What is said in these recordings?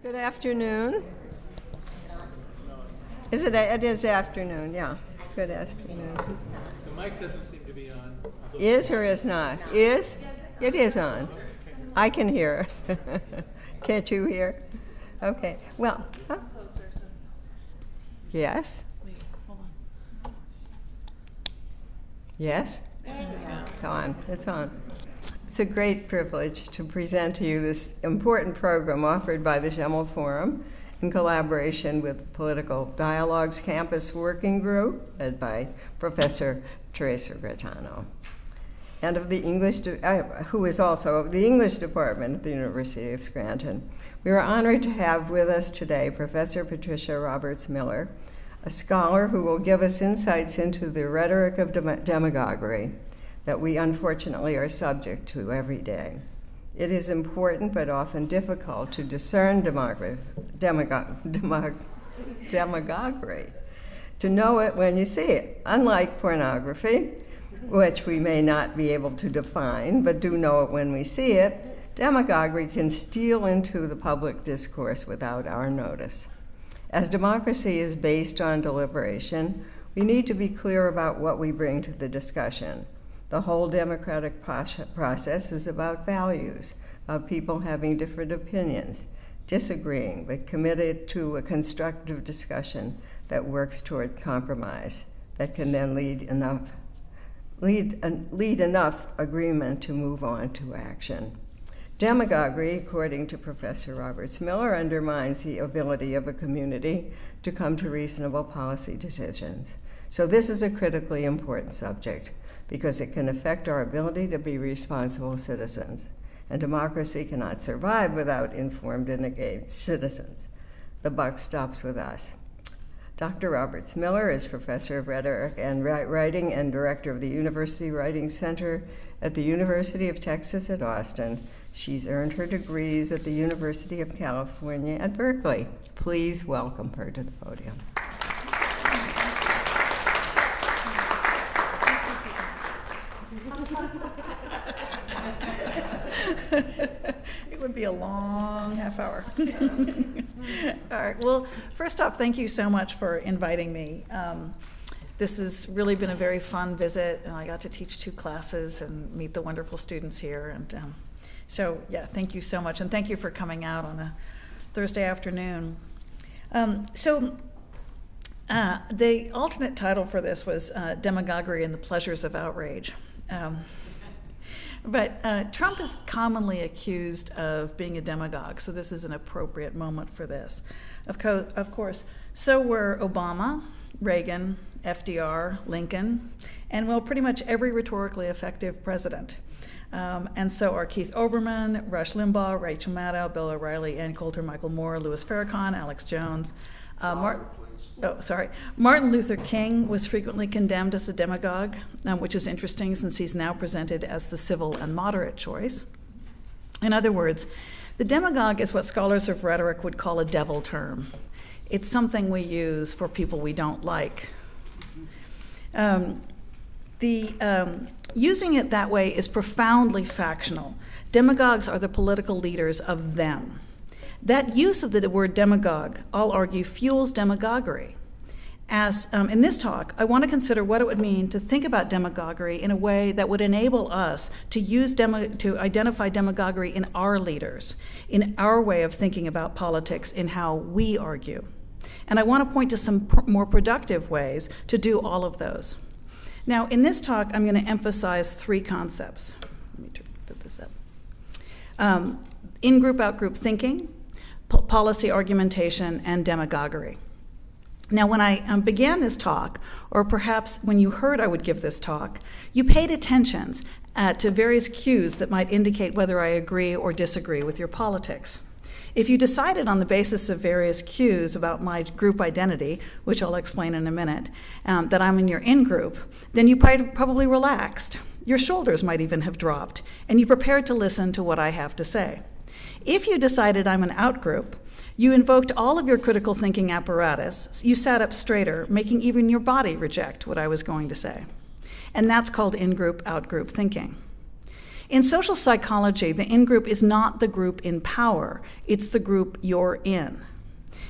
Good afternoon. It is afternoon, yeah. Good afternoon. The mic doesn't seem to be on. Is or is not? Is? It is on. I can hear. Can't you hear? Okay. Well, huh? Yes? Yes? On. It's on. It's a great privilege to present to you this important program offered by the Schemmel Forum in collaboration with Political Dialogue's Campus Working Group, led by Professor Teresa Gretano, and of the English, who is also of the English Department at the University of Scranton. We are honored to have with us today Professor Patricia Roberts-Miller, a scholar who will give us insights into the rhetoric of demagoguery that we unfortunately are subject to every day. It is important but often difficult to discern demagoguery, to know it when you see it. Unlike pornography, which we may not be able to define but do know it when we see it, demagoguery can steal into the public discourse without our notice. As democracy is based on deliberation, we need to be clear about what we bring to the discussion. The whole democratic process is about values, about people having different opinions, disagreeing, but committed to a constructive discussion that works toward compromise, that can then lead enough agreement to move on to action. Demagoguery, according to Professor Roberts-Miller, undermines the ability of a community to come to reasonable policy decisions. So this is a critically important subject, because it can affect our ability to be responsible citizens. And democracy cannot survive without informed and engaged citizens. The buck stops with us. Dr. Roberts-Miller is professor of rhetoric and writing and director of the University Writing Center at the University of Texas at Austin. She's earned her degrees at the University of California at Berkeley. Please welcome her to the podium. It would be a long half hour. All right. Well, first off, thank you so much for inviting me. This has really been a very fun visit, and I got to teach 2 classes and meet the wonderful students here. And so, yeah, thank you so much, and thank you for coming out on a Thursday afternoon. The alternate title for this was Demagoguery and the Pleasures of Outrage. But Trump is commonly accused of being a demagogue, so this is an appropriate moment for this. Of course, so were Obama, Reagan, FDR, Lincoln, and well, pretty much every rhetorically effective president. And so are Keith Olbermann, Rush Limbaugh, Rachel Maddow, Bill O'Reilly, Ann Coulter, Michael Moore, Louis Farrakhan, Alex Jones. Martin Luther King was frequently condemned as a demagogue, which is interesting since he's now presented as the civil and moderate choice. In other words, the demagogue is what scholars of rhetoric would call a devil term. It's something we use for people we don't like. Using it that way is profoundly factional. Demagogues are the political leaders of them. That use of the word demagogue, I'll argue, fuels demagoguery. As in this talk, I want to consider what it would mean to think about demagoguery in a way that would enable us to to identify demagoguery in our leaders, in our way of thinking about politics, in how we argue. And I want to point to some more productive ways to do all of those. Now, in this talk, I'm going to emphasize 3 concepts. Let me put this up. In-group, out-group thinking, policy argumentation, and demagoguery. Now, when I began this talk, or perhaps when you heard I would give this talk, you paid attention to various cues that might indicate whether I agree or disagree with your politics. If you decided on the basis of various cues about my group identity, which I'll explain in a minute, that I'm in your in-group, then you probably relaxed. Your shoulders might even have dropped, and you prepared to listen to what I have to say. If you decided I'm an out-group, you invoked all of your critical thinking apparatus. You sat up straighter, making even your body reject what I was going to say. And that's called in-group, out-group thinking. In social psychology, the in-group is not the group in power, it's the group you're in.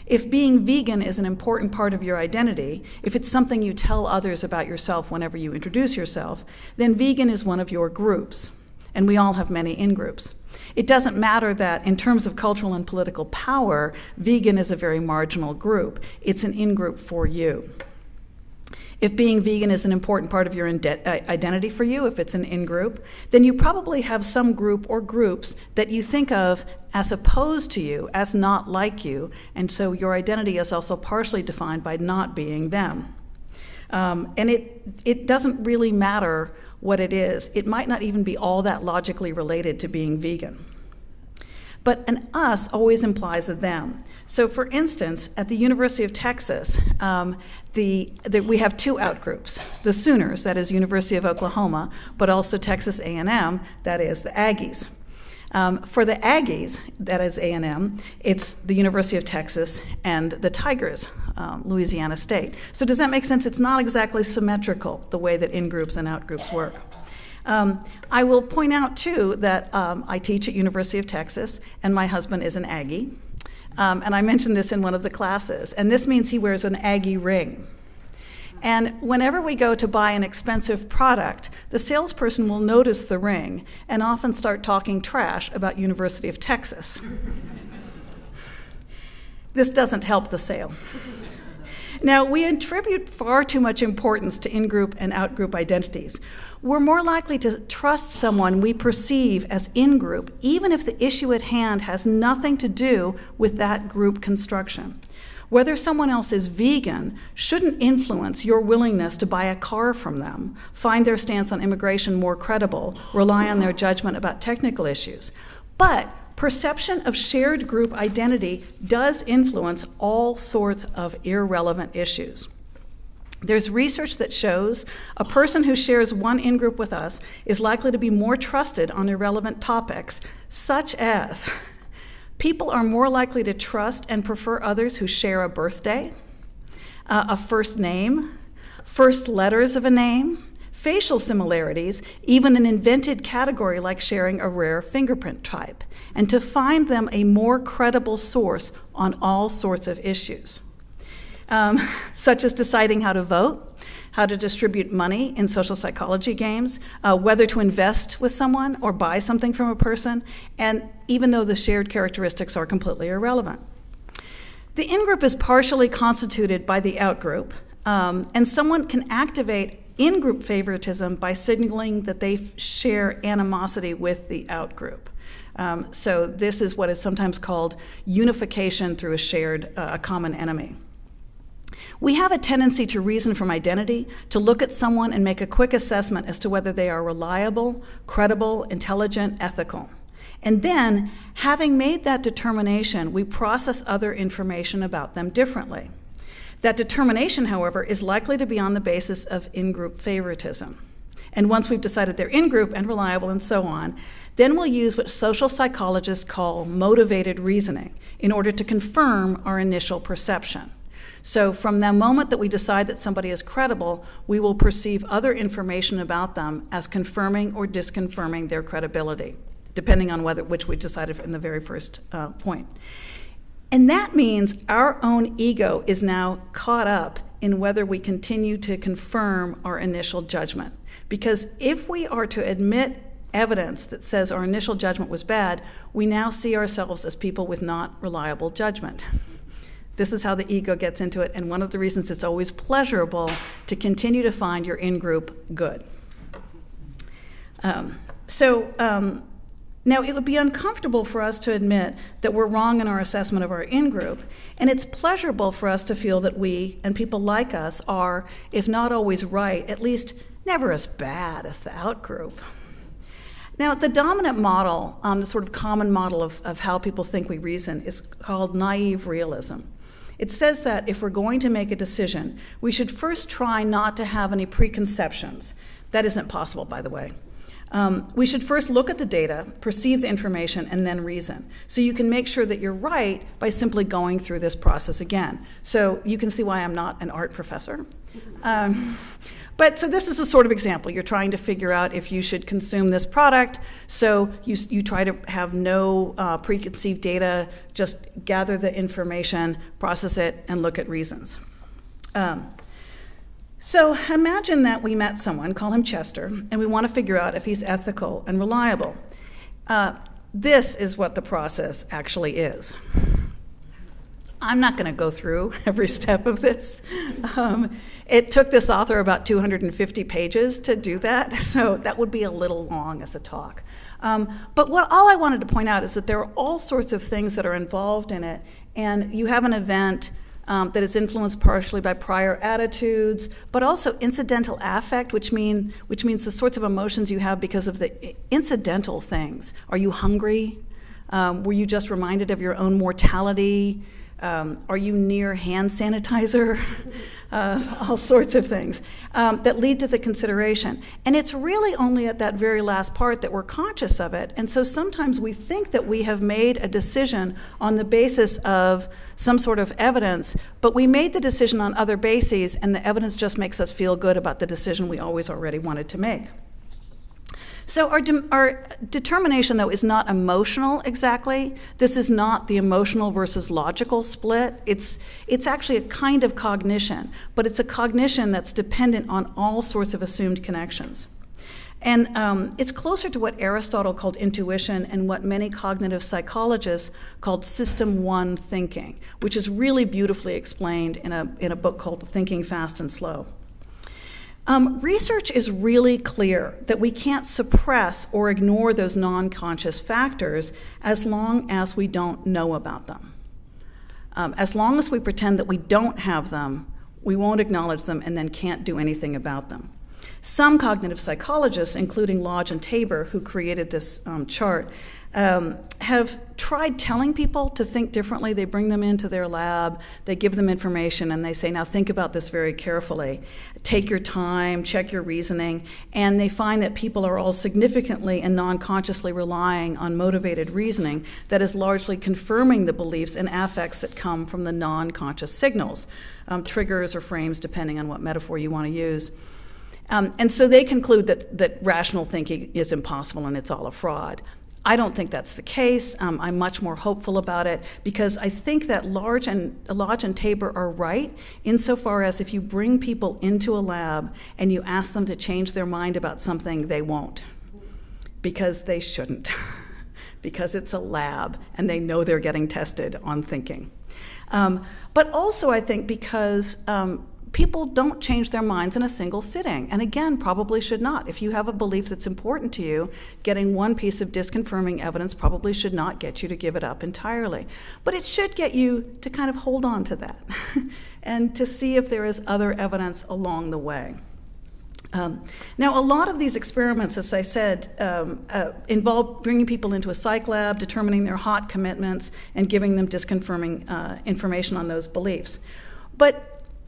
If being vegan is an important part of your identity, if it's something you tell others about yourself whenever you introduce yourself, then vegan is one of your groups. And we all have many in-groups. It doesn't matter that in terms of cultural and political power, vegan is a very marginal group. It's an in-group for you. If being vegan is an important part of your identity for you, if it's an in-group, then you probably have some group or groups that you think of as opposed to you, as not like you, and so your identity is also partially defined by not being them. And it doesn't really matter what it is. It might not even be all that logically related to being vegan. But an us always implies a them. So for instance, at the University of Texas, we have two outgroups. The Sooners, that is University of Oklahoma, but also Texas A&M, that is the Aggies. For the Aggies, that is A&M, it's the University of Texas and the Tigers, Louisiana State. So does that make sense? It's not exactly symmetrical, the way that in-groups and out-groups work. I will point out, too, that I teach at University of Texas, and my husband is an Aggie. And I mentioned this in one of the classes. And this means he wears an Aggie ring. And whenever we go to buy an expensive product, the salesperson will notice the ring and often start talking trash about University of Texas. This doesn't help the sale. Now, we attribute far too much importance to in-group and out-group identities. We're more likely to trust someone we perceive as in-group, even if the issue at hand has nothing to do with that group construction. Whether someone else is vegan shouldn't influence your willingness to buy a car from them, find their stance on immigration more credible, rely on their judgment about technical issues. But perception of shared group identity does influence all sorts of irrelevant issues. There's research that shows a person who shares one in-group with us is likely to be more trusted on irrelevant topics, such as people are more likely to trust and prefer others who share a birthday, a first name, first letters of a name, facial similarities, even an invented category like sharing a rare fingerprint type, and to find them a more credible source on all sorts of issues, such as deciding how to vote, how to distribute money in social psychology games, whether to invest with someone or buy something from a person, and even though the shared characteristics are completely irrelevant. The in-group is partially constituted by the out-group, and someone can activate in-group favoritism by signaling that they share animosity with the out-group. So this is what is sometimes called unification through a common enemy. We have a tendency to reason from identity, to look at someone and make a quick assessment as to whether they are reliable, credible, intelligent, ethical. And then, having made that determination, we process other information about them differently. That determination, however, is likely to be on the basis of in-group favoritism. And once we've decided they're in-group and reliable and so on, then we'll use what social psychologists call motivated reasoning in order to confirm our initial perception. So from the moment that we decide that somebody is credible, we will perceive other information about them as confirming or disconfirming their credibility, depending on which we decided in the very first point. And that means our own ego is now caught up in whether we continue to confirm our initial judgment. Because if we are to admit evidence that says our initial judgment was bad, we now see ourselves as people with not reliable judgment. This is how the ego gets into it, and one of the reasons it's always pleasurable to continue to find your in-group good. Now, it would be uncomfortable for us to admit that we're wrong in our assessment of our in-group, and it's pleasurable for us to feel that we and people like us are, if not always right, at least never as bad as the out-group. Now, the dominant model, the sort of common model of how people think we reason, is called naive realism. It says that if we're going to make a decision, we should first try not to have any preconceptions. That isn't possible, by the way. We should first look at the data, perceive the information, and then reason. So you can make sure that you're right by simply going through this process again. So you can see why I'm not an art professor. But so this is a sort of example. You're trying to figure out if you should consume this product, so you try to have no preconceived data, just gather the information, process it, and look at reasons. So imagine that we met someone, call him Chester, and we want to figure out if he's ethical and reliable. This is what the process actually is. I'm not going to go through every step of this. It took this author about 250 pages to do that, so that would be a little long as a talk. But all I wanted to point out is that there are all sorts of things that are involved in it, and you have an event that is influenced partially by prior attitudes, but also incidental affect, which means the sorts of emotions you have because of the incidental things. Are you hungry? Were you just reminded of your own mortality? Are you near hand sanitizer? All sorts of things that lead to the consideration. And it's really only at that very last part that we're conscious of it. And so sometimes we think that we have made a decision on the basis of some sort of evidence, but we made the decision on other bases, and the evidence just makes us feel good about the decision we always already wanted to make. So our determination, though, is not emotional exactly. This is not the emotional versus logical split. It's actually a kind of cognition, but it's a cognition that's dependent on all sorts of assumed connections. And it's closer to what Aristotle called intuition and what many cognitive psychologists called System 1 thinking, which is really beautifully explained in a book called Thinking Fast and Slow. Research is really clear that we can't suppress or ignore those non-conscious factors as long as we don't know about them. As long as we pretend that we don't have them, we won't acknowledge them and then can't do anything about them. Some cognitive psychologists, including Lodge and Tabor, who created this chart, have tried telling people to think differently. They bring them into their lab, they give them information, and they say, now think about this very carefully. Take your time, check your reasoning, and they find that people are all significantly and non-consciously relying on motivated reasoning that is largely confirming the beliefs and affects that come from the non-conscious signals, triggers or frames, depending on what metaphor you want to use. And so they conclude that rational thinking is impossible and it's all a fraud. I don't think that's the case. I'm much more hopeful about it because I think that Lodge and Tabor are right insofar as if you bring people into a lab and you ask them to change their mind about something, they won't, because they shouldn't, because it's a lab and they know they're getting tested on thinking. But also I think because people don't change their minds in a single sitting, and again, probably should not. If you have a belief that's important to you, getting one piece of disconfirming evidence probably should not get you to give it up entirely. But it should get you to kind of hold on to that and to see if there is other evidence along the way. Now, a lot of these experiments, as I said, involve bringing people into a psych lab, determining their hot commitments, and giving them disconfirming information on those beliefs.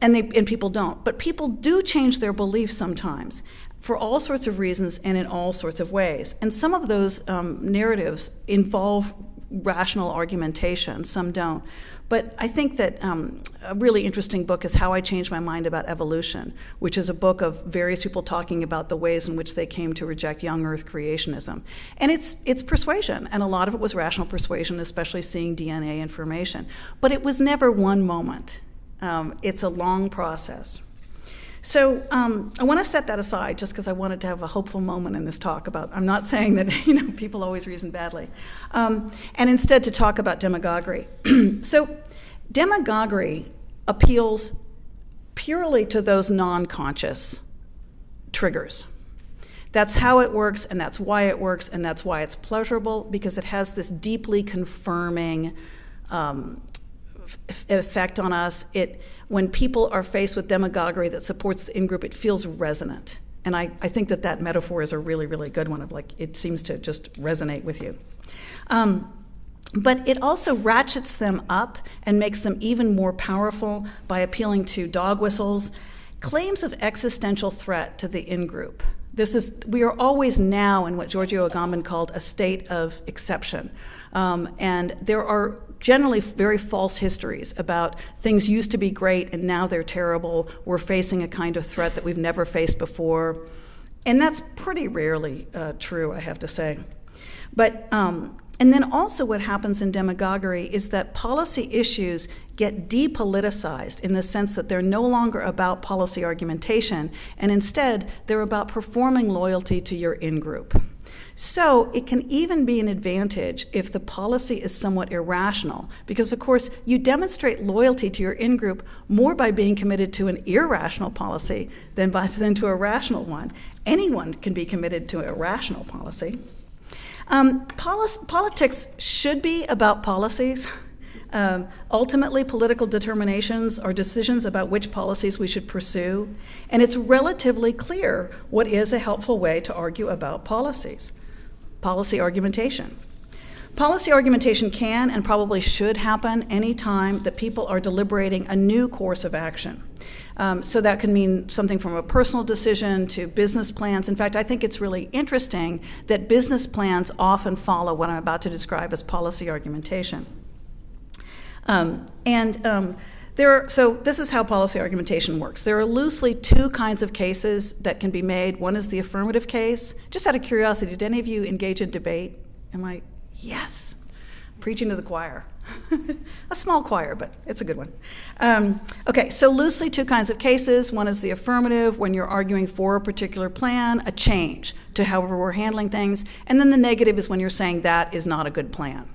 And people don't. But people do change their beliefs sometimes for all sorts of reasons and in all sorts of ways. And some of those narratives involve rational argumentation, some don't. But I think that a really interesting book is How I Changed My Mind About Evolution, which is a book of various people talking about the ways in which they came to reject young Earth creationism. And it's persuasion, and a lot of it was rational persuasion, especially seeing DNA information. But it was never one moment. It's a long process. So I want to set that aside just because I wanted to have a hopeful moment in this talk about, I'm not saying that people always reason badly, and instead to talk about demagoguery. So demagoguery appeals purely to those non-conscious triggers. That's how it works, and that's why it works, and that's why it's pleasurable, because it has this deeply confirming effect on us. When people are faced with demagoguery that supports the in-group, it feels resonant. And I think that metaphor is a really, really good one of it seems to just resonate with you. But it also ratchets them up and makes them even more powerful by appealing to dog whistles, claims of existential threat to the in-group. We are always now in what Giorgio Agamben called a state of exception. And there are generally very false histories about things used to be great and now they're terrible. We're facing a kind of threat that we've never faced before. And that's pretty rarely true, I have to say. But and then also what happens in demagoguery is that policy issues get depoliticized in the sense that they're no longer about policy argumentation, and instead they're about performing loyalty to your in-group. So it can even be an advantage if the policy is somewhat irrational, because of course you demonstrate loyalty to your in-group more by being committed to an irrational policy than to a rational one. Anyone can be committed to a rational policy. Politics should be about policies. Ultimately, political determinations are decisions about which policies we should pursue, and it's relatively clear what is a helpful way to argue about policies. Policy argumentation. Policy argumentation can and probably should happen any time that people are deliberating a new course of action. So that can mean something from a personal decision to business plans. In fact, I think it's really interesting that business plans often follow what I'm about to describe as policy argumentation. So this is how policy argumentation works. There are loosely two kinds of cases that can be made. One is the affirmative case. Just out of curiosity, did any of you engage in debate? Yes, preaching to the choir. A small choir, but it's a good one. Okay, so loosely two kinds of cases. One is the affirmative, when you're arguing for a particular plan, a change to however we're handling things. And then the negative is when you're saying that is not a good plan.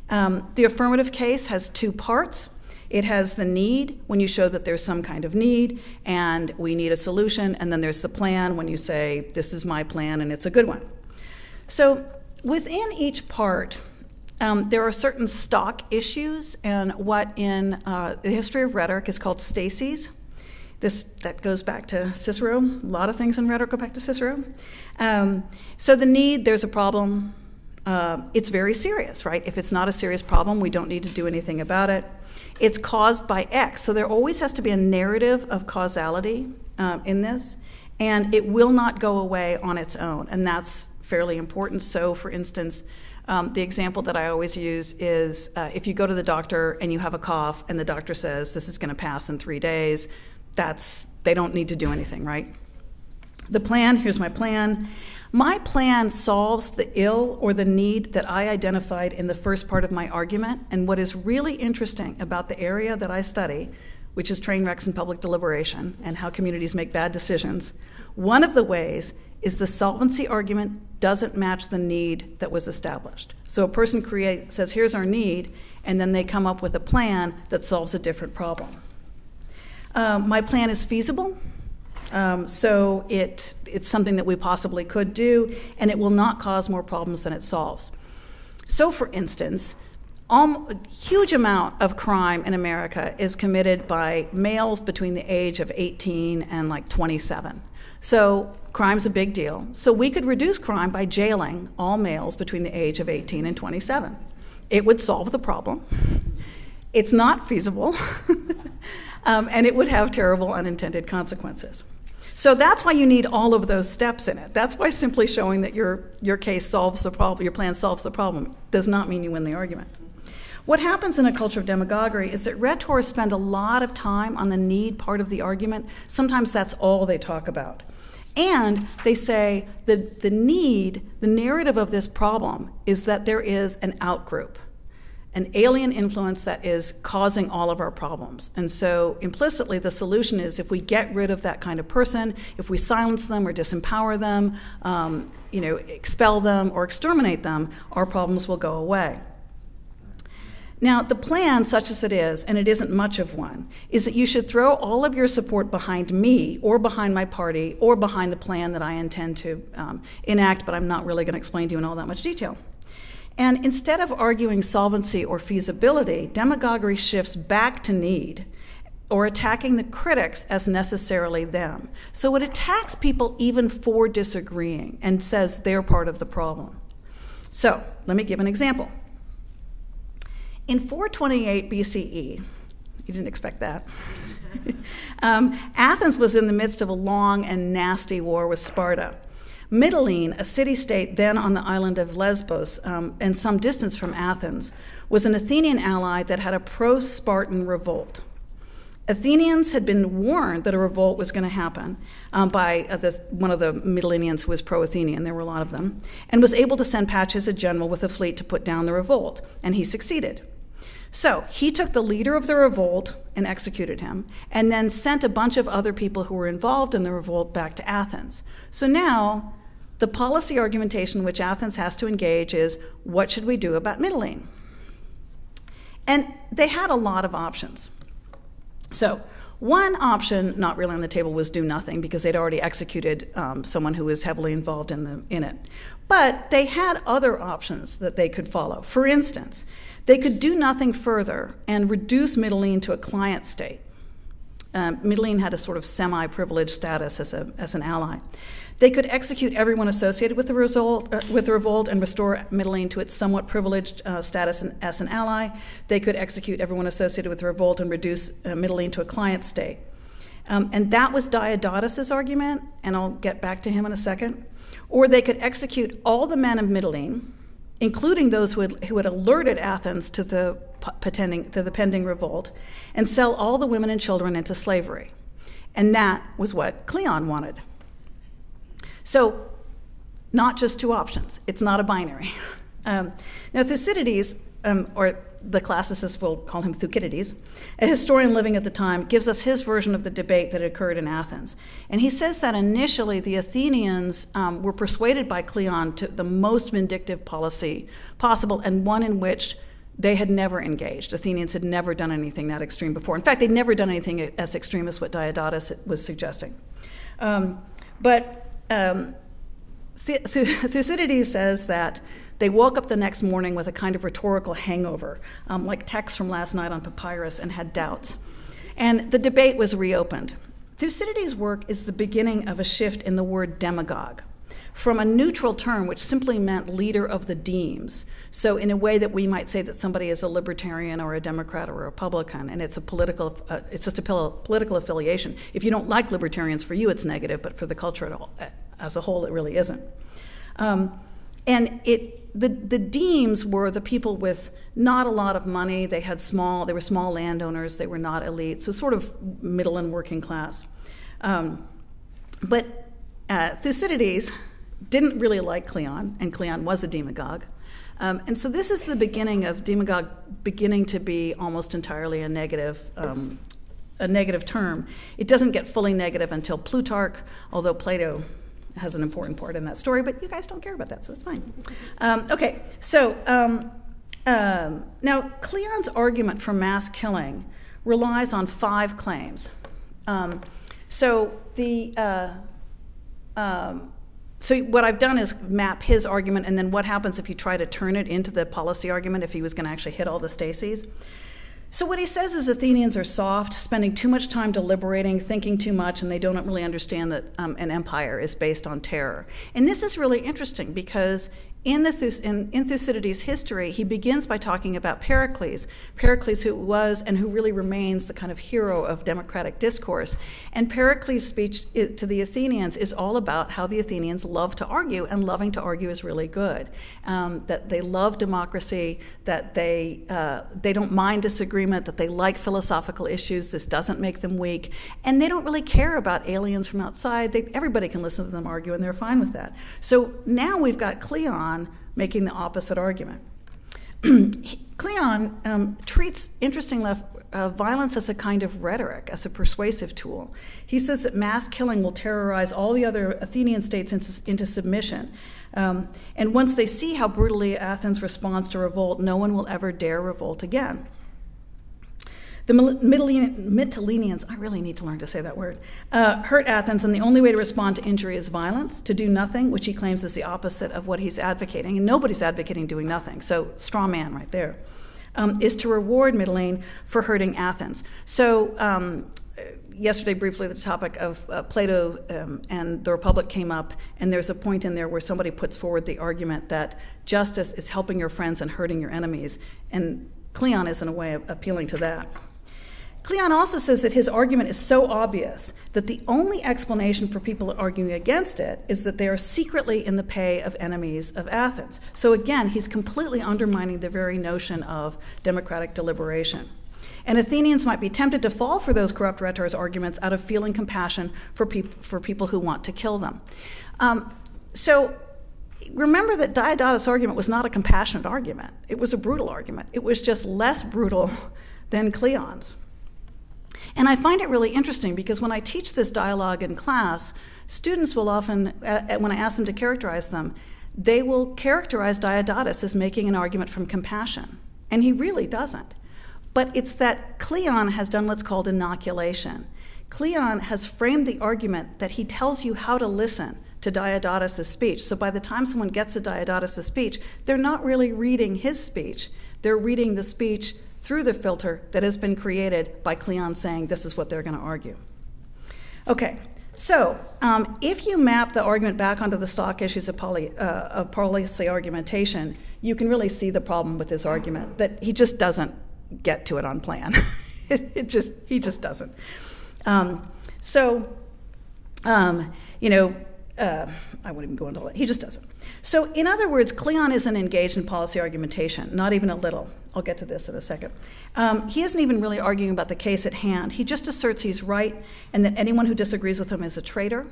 The affirmative case has two parts. It has the need, when you show that there's some kind of need, and we need a solution. And then there's the plan, when you say, this is my plan, and it's a good one. So within each part, there are certain stock issues, and what in the history of rhetoric is called stases. That goes back to Cicero. A lot of things in rhetoric go back to Cicero. So the need, there's a problem. It's very serious, right? If it's not a serious problem, we don't need to do anything about it. It's caused by X. So there always has to be a narrative of causality in this, and it will not go away on its own, and that's fairly important. So, for instance, the example that I always use is if you go to the doctor and you have a cough and the doctor says this is going to pass in 3 days, they don't need to do anything, right? The plan, here's my plan. My plan solves the ill or the need that I identified in the first part of my argument. And what is really interesting about the area that I study, which is train wrecks and public deliberation and how communities make bad decisions, one of the ways is the solvency argument doesn't match the need that was established. So a person says, here's our need, and then they come up with a plan that solves a different problem. My plan is feasible, so it's something that we possibly could do, and it will not cause more problems than it solves. So for instance, a huge amount of crime in America is committed by males between the age of 18 and 27. So crime's a big deal. So we could reduce crime by jailing all males between the age of 18 and 27. It would solve the problem. It's not feasible, and it would have terrible unintended consequences. So that's why you need all of those steps in it. That's why simply showing that your case solves the problem, your plan solves the problem, does not mean you win the argument. What happens in a culture of demagoguery is that rhetors spend a lot of time on the need part of the argument. Sometimes that's all they talk about. And they say that the narrative of this problem is that there is an outgroup, an alien influence that is causing all of our problems. And so implicitly the solution is if we get rid of that kind of person, if we silence them or disempower them, expel them or exterminate them, our problems will go away. Now, the plan, such as it is, and it isn't much of one, is that you should throw all of your support behind me or behind my party or behind the plan that I intend to enact, but I'm not really going to explain to you in all that much detail. And instead of arguing solvency or feasibility, demagoguery shifts back to need or attacking the critics as necessarily them. So it attacks people even for disagreeing and says they're part of the problem. So let me give an example. In 428 BCE, you didn't expect that, Athens was in the midst of a long and nasty war with Sparta. Mytilene, a city-state then on the island of Lesbos and some distance from Athens, was an Athenian ally that had a pro-Spartan revolt. Athenians had been warned that a revolt was going to happen by one of the Mytileneans who was pro-Athenian, there were a lot of them, and was able to send Patricia, a general, with a fleet to put down the revolt, and he succeeded. So he took the leader of the revolt and executed him, and then sent a bunch of other people who were involved in the revolt back to Athens. So now the policy argumentation which Athens has to engage is, what should we do about Mytilene? And they had a lot of options. So one option, not really on the table, was do nothing, because they'd already executed someone who was heavily involved in it. But they had other options that they could follow. For instance, they could do nothing further and reduce Mytilene to a client state. Mytilene had a sort of semi-privileged status as an ally. They could execute everyone associated with the revolt and restore Mytilene to its somewhat privileged status as an ally. They could execute everyone associated with the revolt and reduce Mytilene to a client state. And that was Diodotus's argument, and I'll get back to him in a second. Or they could execute all the men of Mytilene, including those who had alerted Athens to the pending revolt, and sell all the women and children into slavery. And that was what Cleon wanted. So, not just two options. It's not a binary. Now, Thucydides, or the classicists will call him Thucydides, a historian living at the time, gives us his version of the debate that occurred in Athens. And he says that initially the Athenians were persuaded by Cleon to the most vindictive policy possible, and one in which they had never engaged. Athenians had never done anything that extreme before. In fact, they'd never done anything as extreme as what Diodotus was suggesting. Thucydides says that they woke up the next morning with a kind of rhetorical hangover, like texts from last night on papyrus, and had doubts. And the debate was reopened. Thucydides' work is the beginning of a shift in the word demagogue, from a neutral term which simply meant leader of the demes. So in a way that we might say that somebody is a libertarian or a Democrat or a Republican, and it's just a political affiliation. If you don't like libertarians, for you it's negative, but for the culture as a whole, it really isn't. And the demes were the people with not a lot of money. They were small landowners. They were not elite, so sort of middle and working class. But Thucydides didn't really like Cleon, and Cleon was a demagogue. And so this is the beginning of demagogue beginning to be almost entirely a negative term. It doesn't get fully negative until Plutarch, although Plato has an important part in that story, but you guys don't care about that, so that's fine. Now Cleon's argument for mass killing relies on 5 claims. So what I've done is map his argument, and then what happens if you try to turn it into the policy argument, if he was going to actually hit all the Stacies. So what he says is Athenians are soft, spending too much time deliberating, thinking too much, and they don't really understand that an empire is based on terror. And this is really interesting because in Thucydides' history, he begins by talking about Pericles who was and who really remains the kind of hero of democratic discourse. And Pericles' speech to the Athenians is all about how the Athenians love to argue, and loving to argue is really good. That they love democracy, that they don't mind disagreement, that they like philosophical issues, this doesn't make them weak, and they don't really care about aliens from outside. Everybody can listen to them argue, and they're fine with that. So now we've got Cleon making the opposite argument. Cleon treats, interestingly enough, violence as a kind of rhetoric, as a persuasive tool. He says that mass killing will terrorize all the other Athenian states into submission. And once they see how brutally Athens responds to revolt, no one will ever dare revolt again. The Mytileneans, I really need to learn to say that word, hurt Athens, and the only way to respond to injury is violence, to do nothing, which he claims is the opposite of what he's advocating. And nobody's advocating doing nothing, so straw man right there, is to reward Mytilene for hurting Athens. So yesterday, briefly, the topic of Plato and the Republic came up, and there's a point in there where somebody puts forward the argument that justice is helping your friends and hurting your enemies, and Cleon is, in a way, appealing to that. Cleon also says that his argument is so obvious that the only explanation for people arguing against it is that they are secretly in the pay of enemies of Athens. So again, he's completely undermining the very notion of democratic deliberation. And Athenians might be tempted to fall for those corrupt rhetor's arguments out of feeling compassion for people who want to kill them. So remember that Diodotus' argument was not a compassionate argument. It was a brutal argument. It was just less brutal than Cleon's. And I find it really interesting because when I teach this dialogue in class, students will often, when I ask them to characterize them, they will characterize Diodotus as making an argument from compassion. And he really doesn't. But it's that Cleon has done what's called inoculation. Cleon has framed the argument that he tells you how to listen to Diodotus' speech. So by the time someone gets to Diodotus' speech, they're not really reading his speech. They're reading the speech through the filter that has been created by Cleon saying this is what they're going to argue. Okay, so if you map the argument back onto the stock issues of policy argumentation, you can really see the problem with this argument, that he just doesn't get to it on plan. He just doesn't. I won't even go into that. He just doesn't. So in other words, Cleon isn't engaged in policy argumentation, not even a little. I'll get to this in a second. He isn't even really arguing about the case at hand. He just asserts he's right and that anyone who disagrees with him is a traitor.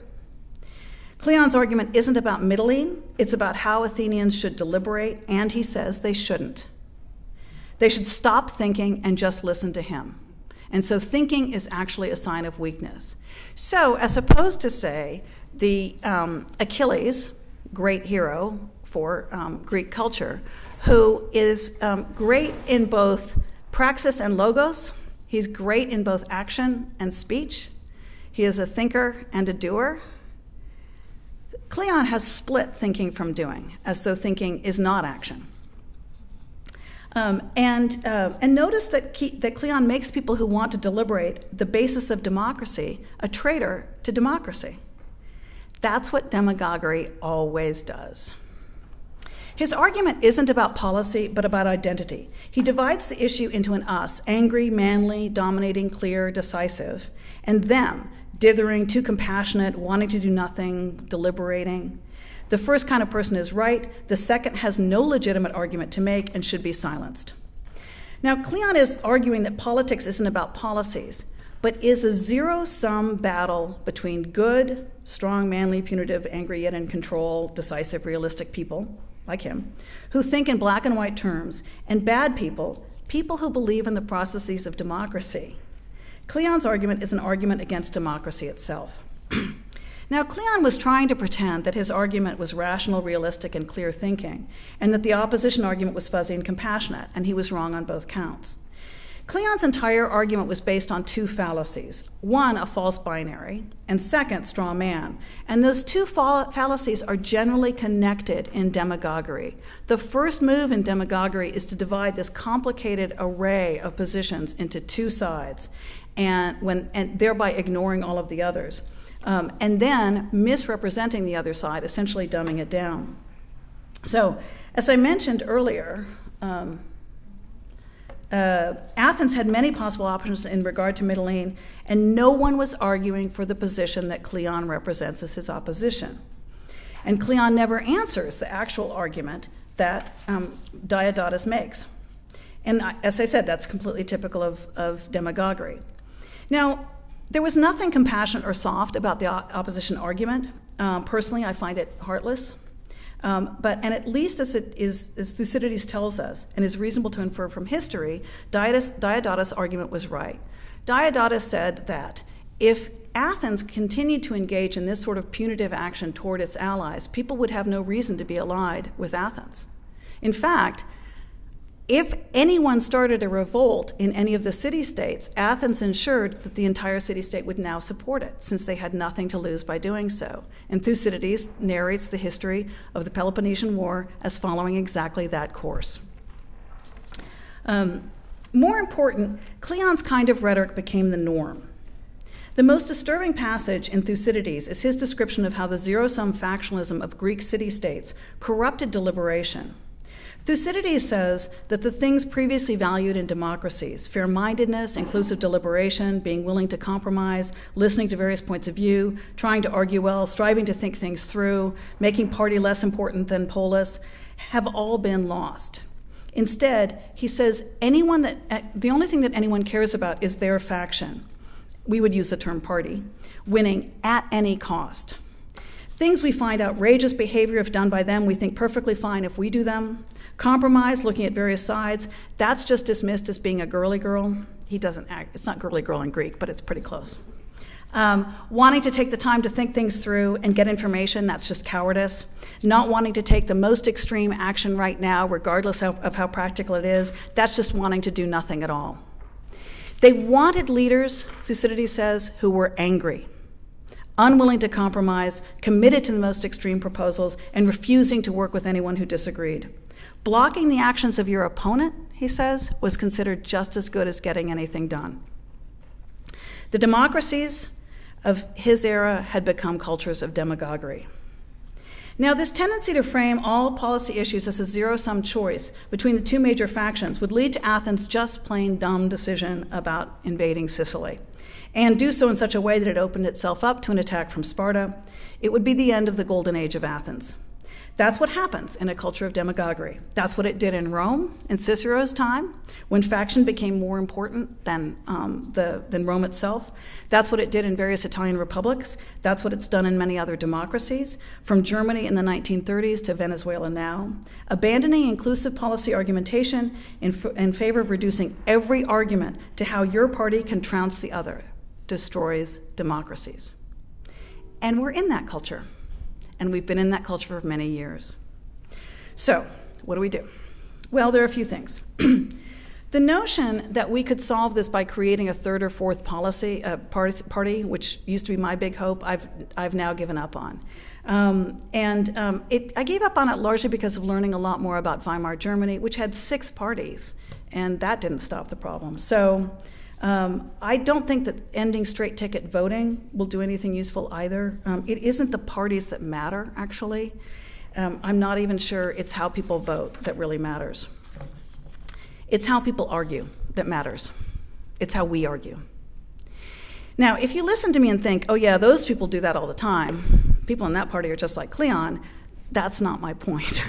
Cleon's argument isn't about middling. It's about how Athenians should deliberate, and he says they shouldn't. They should stop thinking and just listen to him. And so thinking is actually a sign of weakness. So as opposed to, say, the Achilles, great hero for Greek culture, who is great in both praxis and logos. He's great in both action and speech. He is a thinker and a doer. Cleon has split thinking from doing, as though thinking is not action. And notice that Cleon makes people who want to deliberate the basis of democracy a traitor to democracy. That's what demagoguery always does. His argument isn't about policy, but about identity. He divides the issue into an us, angry, manly, dominating, clear, decisive, and them, dithering, too compassionate, wanting to do nothing, deliberating. The first kind of person is right. The second has no legitimate argument to make and should be silenced. Now, Cleon is arguing that politics isn't about policies, but is a zero-sum battle between good, strong, manly, punitive, angry, yet in control, decisive, realistic people, like him, who think in black and white terms, and bad people, people who believe in the processes of democracy. Cleon's argument is an argument against democracy itself. Now, Cleon was trying to pretend that his argument was rational, realistic, and clear thinking, and that the opposition argument was fuzzy and compassionate, and he was wrong on both counts. Cleon's entire argument was based on two fallacies. One, a false binary, and second, straw man. And those two fallacies are generally connected in demagoguery. The first move in demagoguery is to divide this complicated array of positions into two sides, and thereby ignoring all of the others. And then misrepresenting the other side, essentially dumbing it down. So, as I mentioned earlier, Athens had many possible options in regard to Mytilene, and no one was arguing for the position that Cleon represents as his opposition. And Cleon never answers the actual argument that Diodotus makes. And as I said, that's completely typical of demagoguery. Now, there was nothing compassionate or soft about the opposition argument. Personally, I find it heartless. And at least as Thucydides tells us, and is reasonable to infer from history, Diodotus' argument was right. Diodotus said that if Athens continued to engage in this sort of punitive action toward its allies, people would have no reason to be allied with Athens. In fact, if anyone started a revolt in any of the city-states, Athens ensured that the entire city-state would now support it, since they had nothing to lose by doing so. And Thucydides narrates the history of the Peloponnesian War as following exactly that course. More important, Cleon's kind of rhetoric became the norm. The most disturbing passage in Thucydides is his description of how the zero-sum factionalism of Greek city-states corrupted deliberation. Thucydides says that the things previously valued in democracies, fair-mindedness, inclusive deliberation, being willing to compromise, listening to various points of view, trying to argue well, striving to think things through, making party less important than polis, have all been lost. Instead, he says the only thing that anyone cares about is their faction. We would use the term party, winning at any cost. Things we find outrageous behavior if done by them, we think perfectly fine if we do them. Compromise, looking at various sides, that's just dismissed as being a girly girl. It's not girly girl in Greek, but it's pretty close. Wanting to take the time to think things through and get information, that's just cowardice. Not wanting to take the most extreme action right now, regardless of how practical it is, that's just wanting to do nothing at all. They wanted leaders, Thucydides says, who were angry, unwilling to compromise, committed to the most extreme proposals, and refusing to work with anyone who disagreed. Blocking the actions of your opponent, he says, was considered just as good as getting anything done. The democracies of his era had become cultures of demagoguery. Now, this tendency to frame all policy issues as a zero-sum choice between the two major factions would lead to Athens' just plain dumb decision about invading Sicily, and do so in such a way that it opened itself up to an attack from Sparta. It would be the end of the golden age of Athens. That's what happens in a culture of demagoguery. That's what it did in Rome in Cicero's time, when faction became more important than Rome itself. That's what it did in various Italian republics. That's what it's done in many other democracies, from Germany in the 1930s to Venezuela now. Abandoning inclusive policy argumentation in favor of reducing every argument to how your party can trounce the other destroys democracies. And we're in that culture. And we've been in that culture for many years. So, what do we do? Well, there are a few things. The notion that we could solve this by creating a third or fourth party, which used to be my big hope, I've now given up on. I gave up on it largely because of learning a lot more about Weimar Germany, which had 6 parties, and that didn't stop the problem. So I don't think that ending straight ticket voting will do anything useful either. It isn't the parties that matter, actually. I'm not even sure it's how people vote that really matters. It's how people argue that matters. It's how we argue. Now, if you listen to me and think, oh yeah, those people do that all the time, people in that party are just like Cleon, that's not my point.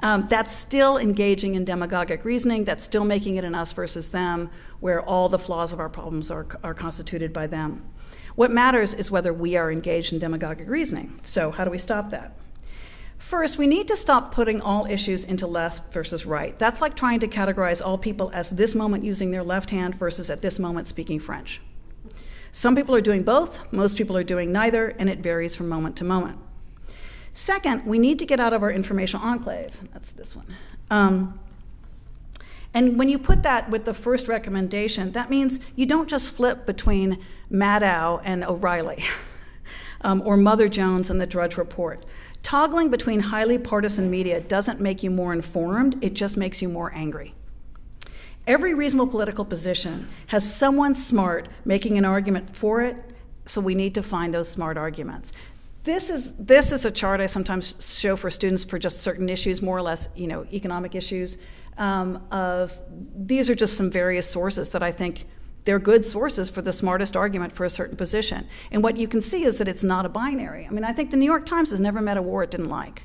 That's still engaging in demagogic reasoning. That's still making it an us versus them, where all the flaws of our problems are constituted by them. What matters is whether we are engaged in demagogic reasoning. So how do we stop that? First, we need to stop putting all issues into left versus right. That's like trying to categorize all people as this moment using their left hand versus at this moment speaking French. Some people are doing both, most people are doing neither, and it varies from moment to moment. Second, we need to get out of our informational enclave. That's this one. And when you put that with the first recommendation, that means you don't just flip between Maddow and O'Reilly or Mother Jones and the Drudge Report. Toggling between highly partisan media doesn't make you more informed, it just makes you more angry. Every reasonable political position has someone smart making an argument for it, so we need to find those smart arguments. This is a chart I sometimes show for students for just certain issues, more or less, economic issues. These are just some various sources that I think they're good sources for the smartest argument for a certain position. And what you can see is that it's not a binary. I mean, I think the New York Times has never met a war it didn't like.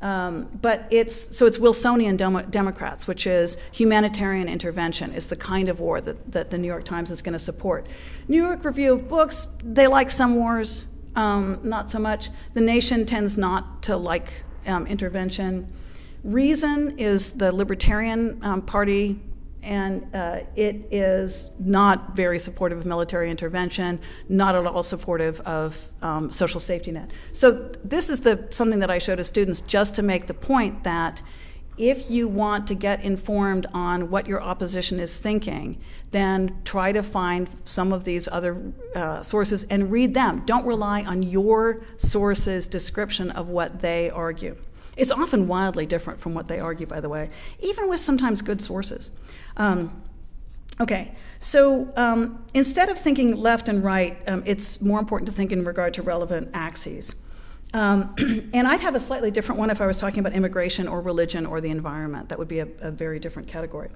But it's Wilsonian Democrats, which is humanitarian intervention, is the kind of war that the New York Times is going to support. New York Review of Books, they like some wars, not so much. The Nation tends not to like intervention. Reason is the Libertarian Party, and it is not very supportive of military intervention, not at all supportive of social safety net. So this is something that I show to students just to make the point that if you want to get informed on what your opposition is thinking, then try to find some of these other sources and read them. Don't rely on your source's description of what they argue. It's often wildly different from what they argue, by the way, even with sometimes good sources. So instead of thinking left and right, it's more important to think in regard to relevant axes. And I'd have a slightly different one if I was talking about immigration or religion or the environment. That would be a very different category.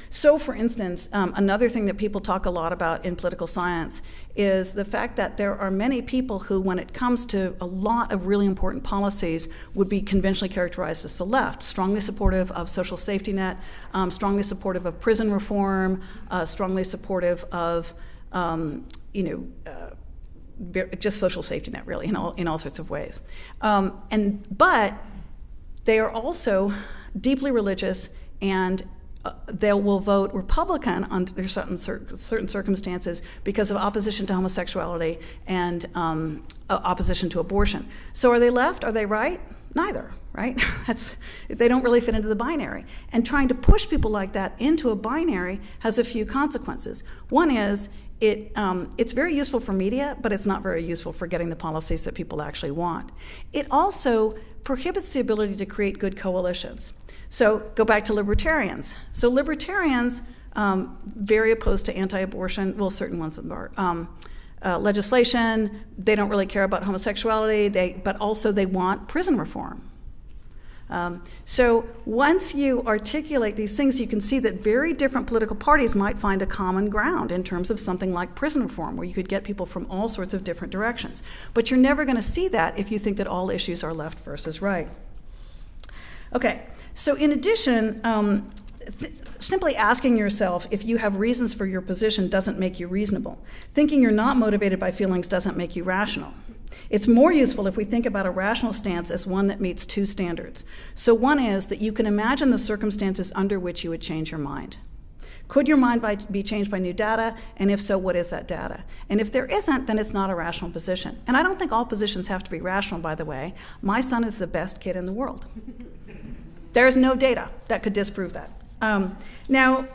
So, for instance, another thing that people talk a lot about in political science is the fact that there are many people who, when it comes to a lot of really important policies, would be conventionally characterized as the left, strongly supportive of social safety net, strongly supportive of prison reform, strongly supportive of, just social safety net, really, in all sorts of ways. But they are also deeply religious, and they will vote Republican under certain circumstances because of opposition to homosexuality and opposition to abortion. So are they left? Are they right? Neither, right? They don't really fit into the binary. And trying to push people like that into a binary has a few consequences. One is it's very useful for media, but it's not very useful for getting the policies that people actually want. It also prohibits the ability to create good coalitions. So go back to libertarians. So libertarians, very opposed to anti-abortion, well, certain ones are, legislation. They don't really care about homosexuality, but also they want prison reform. So once you articulate these things, you can see that very different political parties might find a common ground in terms of something like prison reform, where you could get people from all sorts of different directions. But you're never going to see that if you think that all issues are left versus right. Okay, so in addition, simply asking yourself if you have reasons for your position doesn't make you reasonable. Thinking you're not motivated by feelings doesn't make you rational. It's more useful if we think about a rational stance as one that meets two standards. So one is that you can imagine the circumstances under which you would change your mind. Could your mind be changed by new data? And if so, what is that data? And if there isn't, then it's not a rational position. And I don't think all positions have to be rational, by the way. My son is the best kid in the world. There's no data that could disprove that. Now,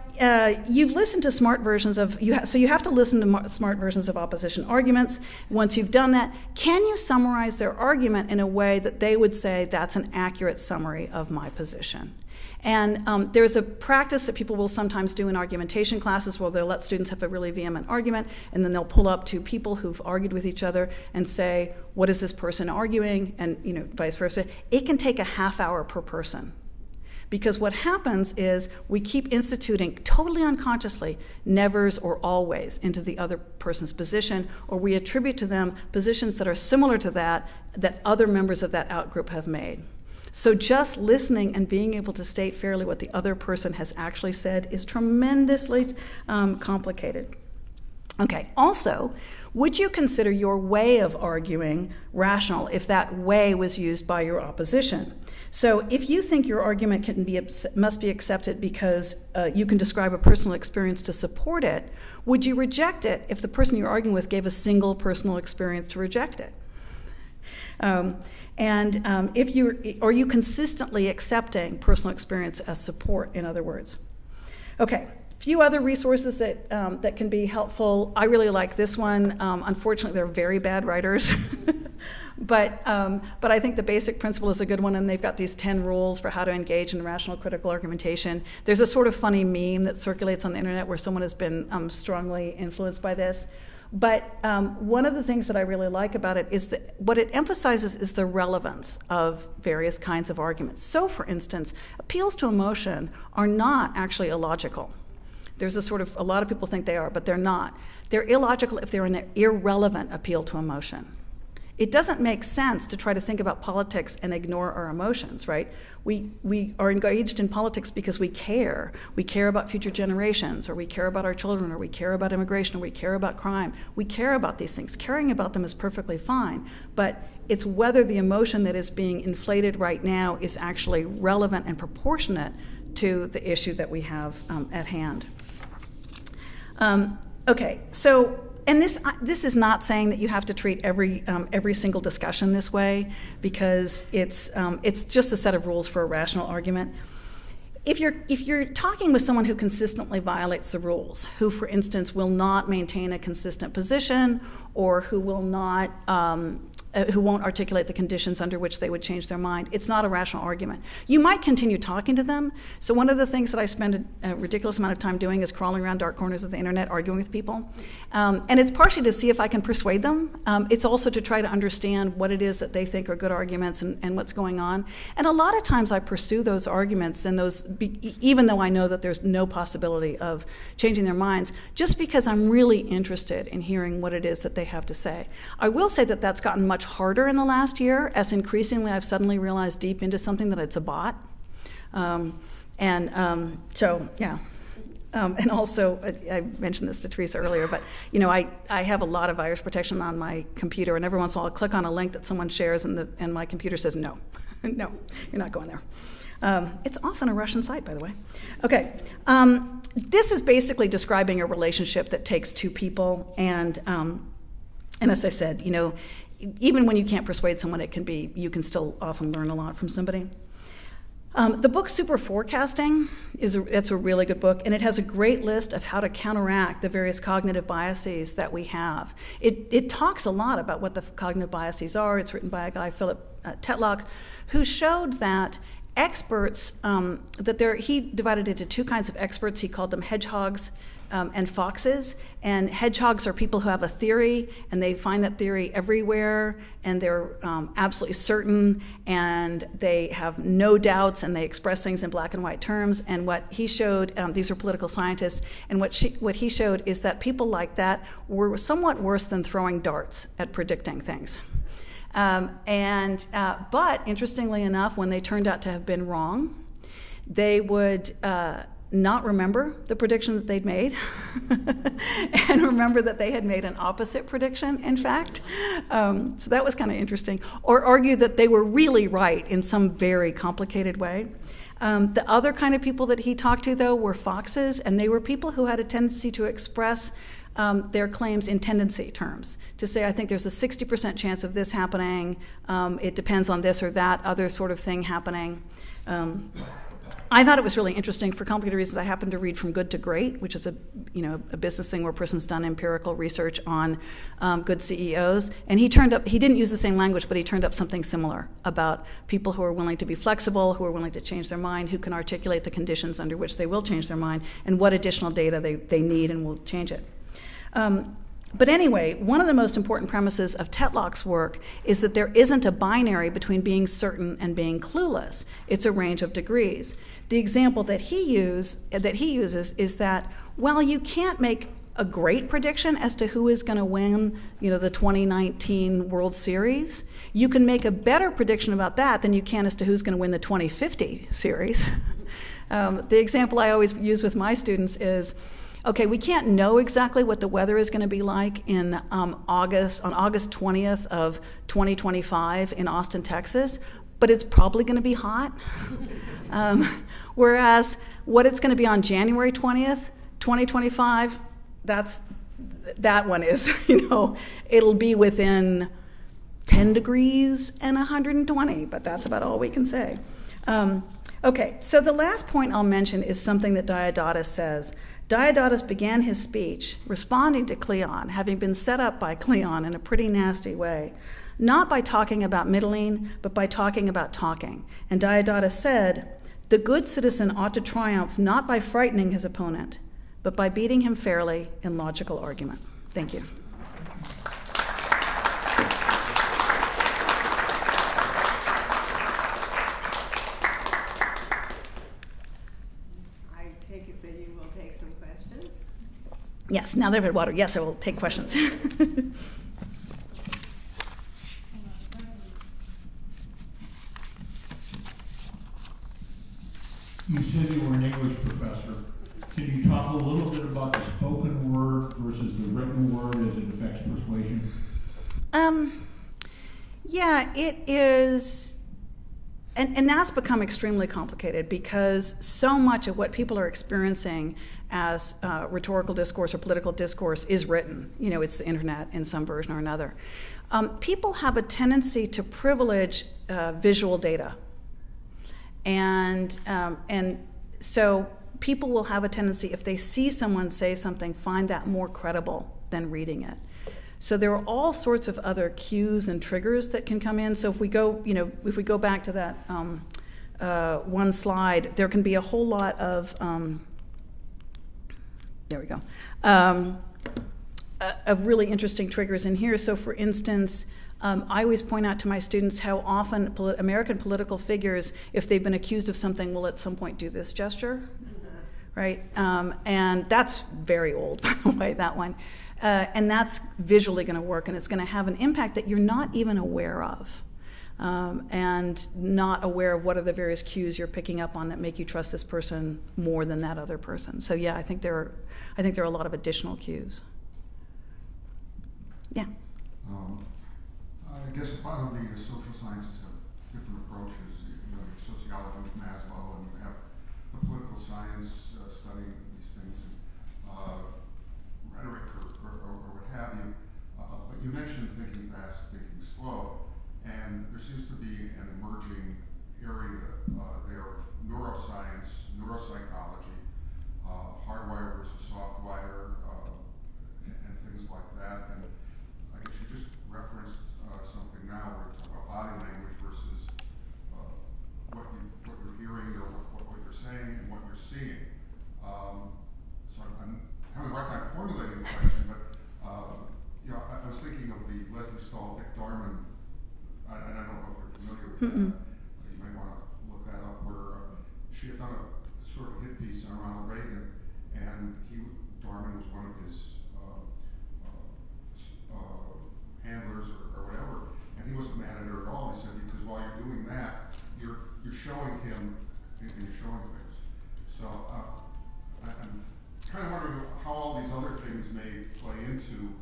you've listened to smart versions of, so you have to listen to smart versions of opposition arguments. Once you've done that, can you summarize their argument in a way that they would say that's an accurate summary of my position? And there's a practice that people will sometimes do in argumentation classes where they'll let students have a really vehement argument, and then they'll pull up two people who've argued with each other and say, what is this person arguing? And vice versa. It can take a half hour per person. Because what happens is we keep instituting totally unconsciously nevers or always into the other person's position, or we attribute to them positions that are similar to that other members of that outgroup have made. So just listening and being able to state fairly what the other person has actually said is tremendously complicated. Okay, also, would you consider your way of arguing rational if that way was used by your opposition? So if you think your argument must be accepted because you can describe a personal experience to support it, would you reject it if the person you're arguing with gave a single personal experience to reject it? Are you consistently accepting personal experience as support, in other words? Okay. Few other resources that can be helpful. I really like this one. Unfortunately, they're very bad writers, but I think the basic principle is a good one, and they've got these 10 rules for how to engage in rational critical argumentation. There's a sort of funny meme that circulates on the internet where someone has been strongly influenced by this. But one of the things that I really like about it is that what it emphasizes is the relevance of various kinds of arguments. So, for instance, appeals to emotion are not actually illogical. There's a lot of people think they are, but they're not. They're illogical if they're an irrelevant appeal to emotion. It doesn't make sense to try to think about politics and ignore our emotions, right? We are engaged in politics because we care. We care about future generations, or we care about our children, or we care about immigration, or we care about crime. We care about these things. Caring about them is perfectly fine, but it's whether the emotion that is being inflated right now is actually relevant and proportionate to the issue that we have at hand. Okay, so, and this is not saying that you have to treat every single discussion this way, because it's just a set of rules for a rational argument. If you're talking with someone who consistently violates the rules, who, for instance, will not maintain a consistent position, or who will not who won't articulate the conditions under which they would change their mind. It's not a rational argument. You might continue talking to them. So one of the things that I spend a ridiculous amount of time doing is crawling around dark corners of the internet, arguing with people. And it's partially to see if I can persuade them. It's also to try to understand what it is that they think are good arguments and what's going on. And a lot of times I pursue those arguments, and even though I know that there's no possibility of changing their minds, just because I'm really interested in hearing what it is that they have to say. I will say that that's gotten much harder in the last year, as increasingly I've suddenly realized deep into something that it's a bot. And also, I mentioned this to Teresa earlier, but I have a lot of virus protection on my computer, and every once in a while I'll click on a link that someone shares, and my computer says no, no, you're not going there. It's often a Russian site, by the way. Okay, this is basically describing a relationship that takes two people, and as I said, even when you can't persuade someone, you can still often learn a lot from somebody. The book Super Forecasting it's a really good book, and it has a great list of how to counteract the various cognitive biases that we have. It talks a lot about what the cognitive biases are. It's written by a guy, Philip Tetlock, who showed that experts, he divided it into two kinds of experts. He called them hedgehogs and foxes. And hedgehogs are people who have a theory, and they find that theory everywhere, and they're absolutely certain, and they have no doubts, and they express things in black and white terms. And what he showed, these are political scientists, and what he showed is that people like that were somewhat worse than throwing darts at predicting things. But interestingly enough, when they turned out to have been wrong, they would not remember the prediction that they'd made and remember that they had made an opposite prediction, in fact. So that was kind of interesting. Or argue that they were really right in some very complicated way. The other kind of people that he talked to, though, were foxes, and they were people who had a tendency to express their claims in tendency terms, to say, I think there's a 60% chance of this happening, it depends on this or that other sort of thing happening. I thought it was really interesting for complicated reasons. I happened to read From Good to Great, which is a business thing where a person's done empirical research on good CEOs. And he didn't use the same language, but he turned up something similar about people who are willing to be flexible, who are willing to change their mind, who can articulate the conditions under which they will change their mind, and what additional data they need and will change it. But anyway, one of the most important premises of Tetlock's work is that there isn't a binary between being certain and being clueless. It's a range of degrees. The example that he uses is that, while you can't make a great prediction as to who is going to win, the 2019 World Series, you can make a better prediction about that than you can as to who's going to win the 2050 series. The example I always use with my students is, okay, we can't know exactly what the weather is going to be like on August 20th of 2025 in Austin, Texas, but it's probably going to be hot. Whereas what it's going to be on January 20th, 2025, that one is, it'll be within 10 degrees and 120, but that's about all we can say. Okay, so the last point I'll mention is something that Diodotus says. Diodotus began his speech responding to Cleon, having been set up by Cleon in a pretty nasty way, not by talking about middling, but by talking about talking. And Diodotus said, "The good citizen ought to triumph not by frightening his opponent, but by beating him fairly in logical argument." Thank you. Yes, now they've had water. Yes, I will take questions. You said you were an English professor. Can you talk a little bit about the spoken word versus the written word as it affects persuasion? Yeah, it is, and that's become extremely complicated because so much of what people are experiencing as rhetorical discourse or political discourse is written. It's the internet in some version or another. People have a tendency to privilege visual data. And so people will have a tendency, if they see someone say something, find that more credible than reading it. So there are all sorts of other cues and triggers that can come in. So if we go, if we go back to that one slide, there can be a whole lot of, there we go, of really interesting triggers in here. So for instance, I always point out to my students how often American political figures, if they've been accused of something, will at some point do this gesture, right? And that's very old, by the way, that one. And that's visually going to work, and it's going to have an impact that you're not even aware of, and not aware of what are the various cues you're picking up on that make you trust this person more than that other person. So yeah, I think there are a lot of additional cues. Yeah. I guess a lot of the social sciences have different approaches. You have sociology with Maslow, and you have the political science studying these things, rhetoric or what have you. But you mentioned thinking fast, thinking slow, and there seems to be an emerging area there of neuroscience, neuropsychology, hardwire versus softwire, and things like that. And I guess you just referenced something now where you talk about body language versus what you're hearing or what you're saying and what you're seeing. So I'm having a hard time formulating the question, but I was thinking of the Leslie Stahl, Dick Darman, and I don't know if you're familiar with that. You may want to look that up, where she had done a sort of hit piece on Ronald Reagan, and Darman was one of his handlers or whatever, and he wasn't mad at her at all. He said, because while you're doing that, you're showing him and you're showing things. So I'm kind of wondering how all these other things may play into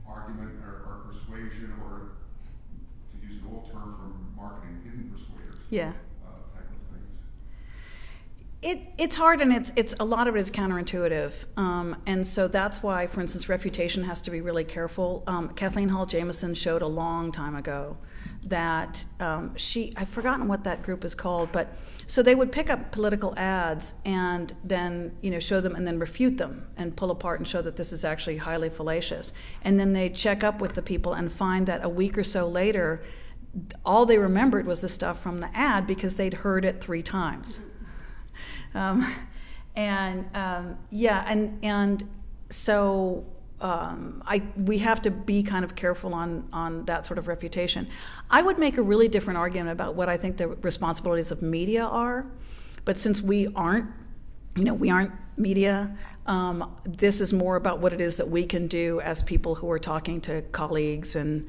argument or persuasion, or to use an old term from marketing, hidden persuaders. Yeah. Type of things. It's hard, and it's a lot of it is counterintuitive, and so that's why, for instance, refutation has to be really careful. Kathleen Hall Jamieson showed a long time ago that I've forgotten what that group is called, but so they would pick up political ads and then show them and then refute them and pull apart and show that this is actually highly fallacious, and then they check up with the people and find that a week or so later, all they remembered was the stuff from the ad because they'd heard it 3 times. So we have to be kind of careful on that sort of refutation. I would make a really different argument about what I think the responsibilities of media are, but since we aren't media, this is more about what it is that we can do as people who are talking to colleagues and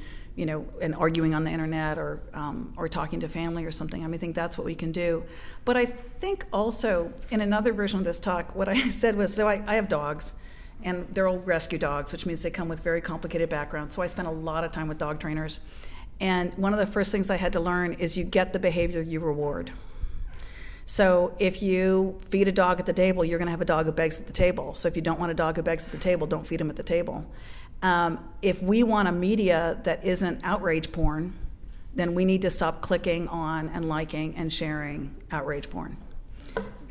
arguing on the internet or talking to family or something. I think that's what we can do. But I think also in another version of this talk, what I said was, so I have dogs, and they're all rescue dogs, which means they come with very complicated backgrounds. So I spent a lot of time with dog trainers. And one of the first things I had to learn is you get the behavior you reward. So if you feed a dog at the table, you're going to have a dog who begs at the table. So if you don't want a dog who begs at the table, don't feed him at the table. If we want a media that isn't outrage porn, then we need to stop clicking on and liking and sharing outrage porn.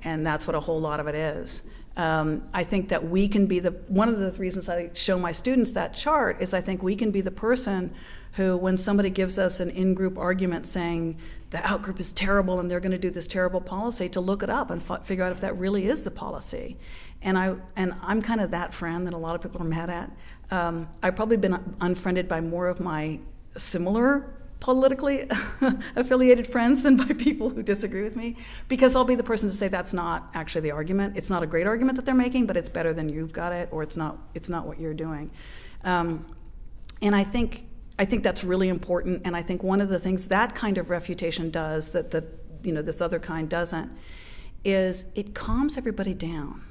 And that's what a whole lot of it is. I think that we can be one of the reasons I show my students that chart is I think we can be the person who, when somebody gives us an in-group argument saying the out-group is terrible and they're going to do this terrible policy, to look it up and figure out if that really is the policy. And I'm kind of that friend that a lot of people are mad at. I've probably been unfriended by more of my similar politically affiliated friends than by people who disagree with me, because I'll be the person to say that's not actually the argument. It's not a great argument that they're making, but it's better than you've got it, or it's not what you're doing. And I think that's really important. And I think one of the things that kind of refutation does that this other kind doesn't is it calms everybody down.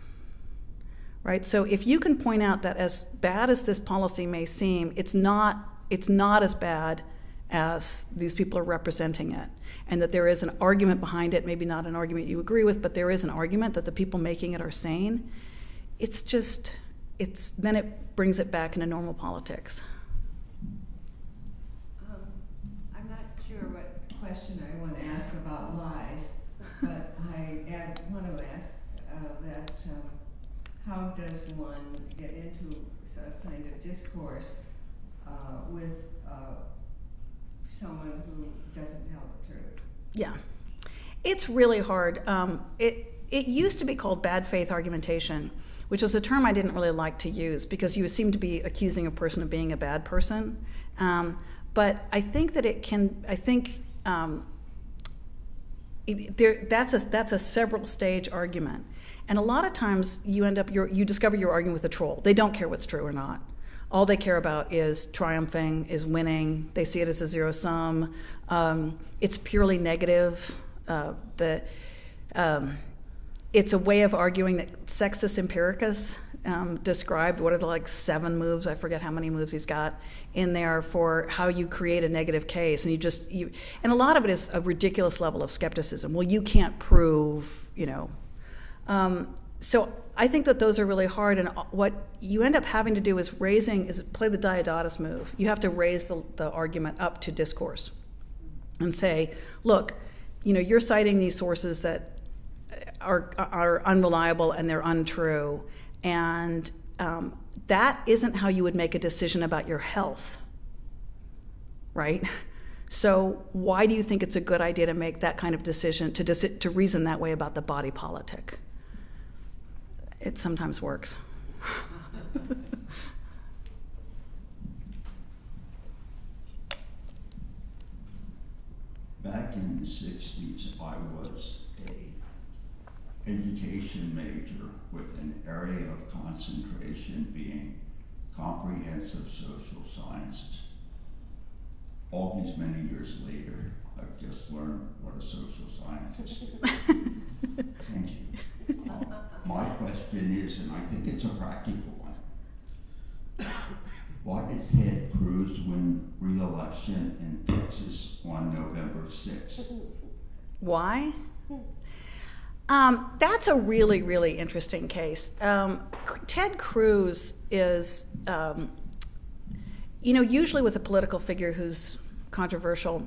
Right? So if you can point out that as bad as this policy may seem, it's not as bad as these people are representing it, and that there is an argument behind it, maybe not an argument you agree with, but there is an argument that the people making it are sane, then it brings it back into normal politics. I'm not sure what question I want to ask about lies, but I want to ask that how does one get into some kind of discourse with someone who doesn't tell the truth? Yeah, it's really hard. It used to be called bad faith argumentation, which was a term I didn't really like to use because you seem to be accusing a person of being a bad person. But I think that it can. I think that's a several stage argument, and a lot of times you discover you're arguing with a troll. They don't care what's true or not. All they care about is triumphing, is winning. They see it as a zero sum. It's purely negative. It's a way of arguing that Sextus Empiricus described. What are the 7 moves? I forget how many moves he's got in there for how you create a negative case, and and a lot of it is a ridiculous level of skepticism. Well, you can't prove, So I think that those are really hard, and what you end up having to do is play the Diodotus move. You have to raise the argument up to discourse and say, look, you're citing these sources that are unreliable and they're untrue, and that isn't how you would make a decision about your health, right? So why do you think it's a good idea to make that kind of decision, to reason that way about the body politic? It sometimes works. Back in the 60s, I was an education major with an area of concentration being comprehensive social sciences. All these many years later, I've just learned what a social scientist is. Thank you. My question is, and I think it's a practical one, why did Ted Cruz win re-election in Texas on November 6th? Why? That's a really, really interesting case. Ted Cruz is, usually with a political figure who's controversial,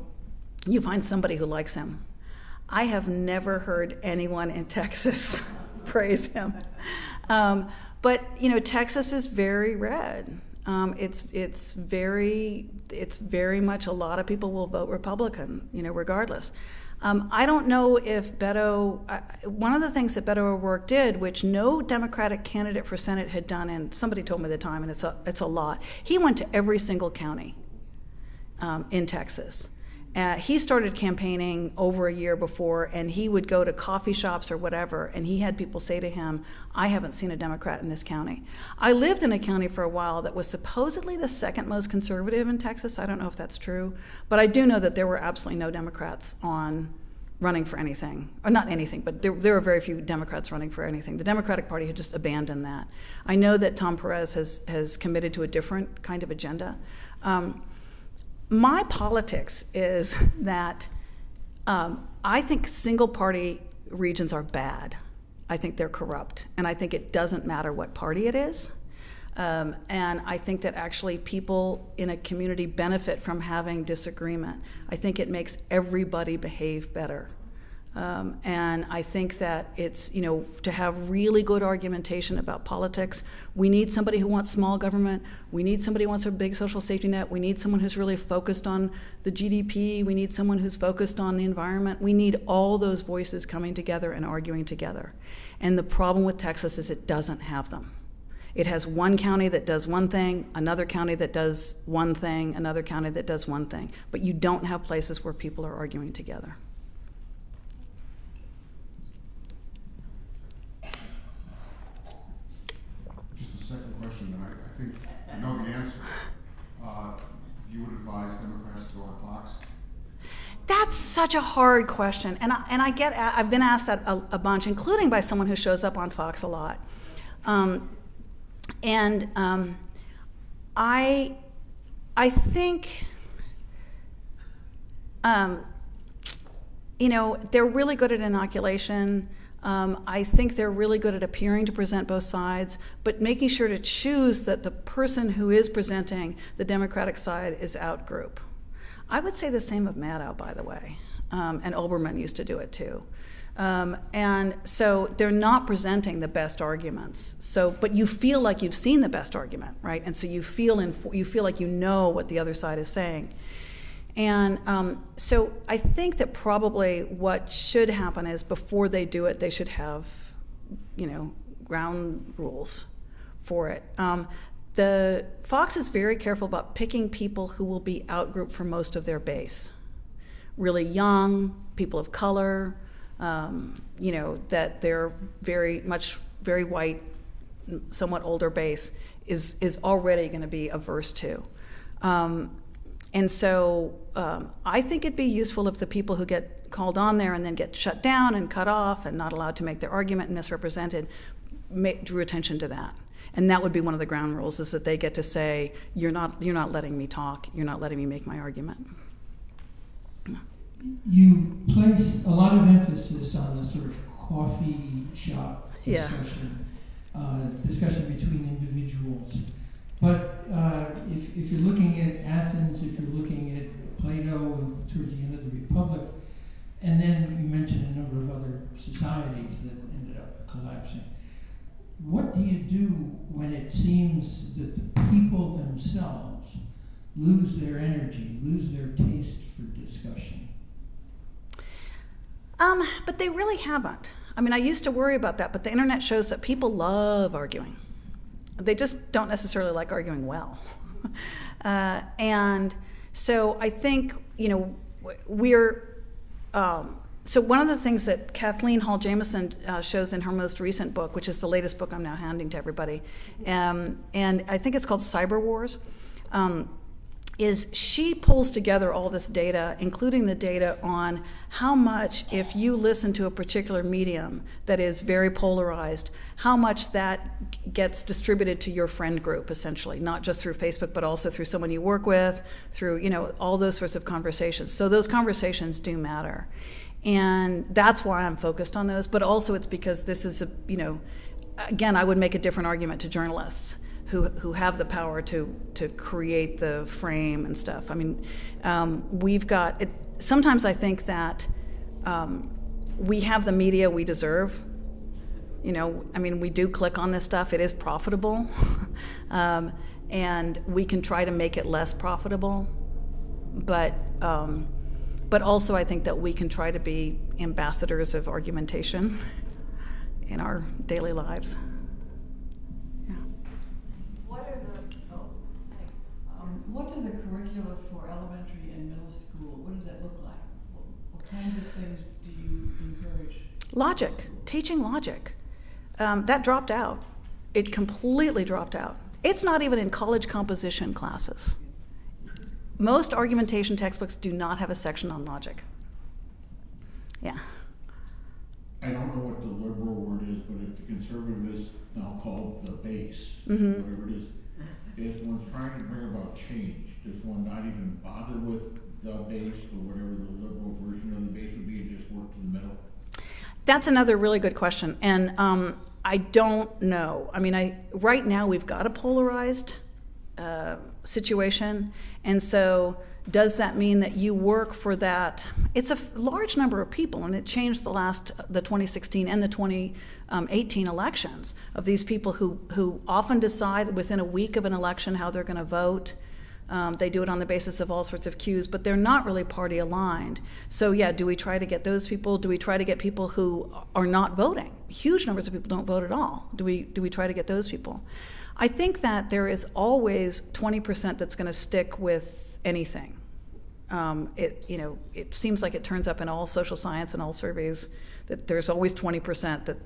you find somebody who likes him. I have never heard anyone in Texas praise him. But Texas is very red. It's very much, a lot of people will vote Republican, regardless. I don't know if Beto, one of the things that Beto O'Rourke did, which no Democratic candidate for Senate had done, and somebody told me at the time, and it's a lot, he went to every single county in Texas. He started campaigning over a year before, and he would go to coffee shops or whatever, and he had people say to him, I haven't seen a Democrat in this county. I lived in a county for a while that was supposedly the second most conservative in Texas. I don't know if that's true, but I do know that there were absolutely no Democrats running for anything, or not anything, but there were very few Democrats running for anything. The Democratic Party had just abandoned that. I know that Tom Perez has committed to a different kind of agenda. My politics is that I think single-party regions are bad. I think they're corrupt, and I think it doesn't matter what party it is. And I think that actually people in a community benefit from having disagreement. I think it makes everybody behave better. And I think that it's, to have really good argumentation about politics, we need somebody who wants small government. We need somebody who wants a big social safety net. We need someone who's really focused on the GDP. We need someone who's focused on the environment. We need all those voices coming together and arguing together. And the problem with Texas is it doesn't have them. It has one county that does one thing, another county that does one thing, another county that does one thing. But you don't have places where people are arguing together. Second question, and I think I know the answer. You would advise Democrats to go on Fox? That's such a hard question, and I've been asked that a bunch, including by someone who shows up on Fox a lot. I think they're really good at inoculation. I think they're really good at appearing to present both sides, but making sure to choose that the person who is presenting the Democratic side is out-group. I would say the same of Maddow, by the way, and Olbermann used to do it too. And so they're not presenting the best arguments. So, but you feel like you've seen the best argument, right? And so you feel like you know what the other side is saying. And so I think that probably what should happen is before they do it, they should have, ground rules for it. The Fox is very careful about picking people who will be out-grouped for most of their base. Really young, people of color, that they're very white, somewhat older base is already going to be averse to. And so I think it'd be useful if the people who get called on there and then get shut down and cut off and not allowed to make their argument and misrepresented drew attention to that. And that would be one of the ground rules, is that they get to say, you're not letting me talk, you're not letting me make my argument. You place a lot of emphasis on the sort of coffee shop discussion, discussion between individuals. But if you're looking at Athens, if you're looking at Plato and towards the end of the Republic, and then you mentioned a number of other societies that ended up collapsing, what do you do when it seems that the people themselves lose their energy, lose their taste for discussion? But they really haven't. I mean, I used to worry about that, but the internet shows that people love arguing. They just don't necessarily like arguing well. And so I think, so one of the things that Kathleen Hall Jameson shows in her most recent book, which is the latest book I'm now handing to everybody, and I think it's called Cyber Wars, is she pulls together all this data, including the data on how much, if you listen to a particular medium that is very polarized, how much that gets distributed to your friend group, essentially, not just through Facebook, but also through someone you work with, through, all those sorts of conversations. So those conversations do matter. And that's why I'm focused on those, but also it's because this is again, I would make a different argument to journalists who have the power to create the frame and stuff. I mean, we've got it. Sometimes I think that we have the media we deserve. We do click on this stuff. It is profitable, and we can try to make it less profitable. But also I think that we can try to be ambassadors of argumentation in our daily lives. What are the curricula for elementary and middle school? What does that look like? What kinds of things do you encourage? Logic, teaching logic. That dropped out. It completely dropped out. It's not even in college composition classes. Most argumentation textbooks do not have a section on logic. Yeah. I don't know what the liberal word is, but if the conservative is now called the base, Mm-hmm. whatever it is one trying to bring about change? Does one not even bother with the base or whatever the liberal version of the base would be and just work to the middle? That's another really good question, and I don't know. I mean, right now we've got a polarized situation, and so does that mean that you work for that? It's a large number of people, and it changed the 2016 and the 2018 elections, of these people who often decide within a week of an election how they're going to vote. They do it on the basis of all sorts of cues, but they're not really party aligned. So yeah, do we try to get those people? Do we try to get people who are not voting? Huge numbers of people don't vote at all. Do we try to get those people? I think that there is always 20% that's going to stick with anything. It seems like it turns up in all social science and all surveys that there's always 20% that,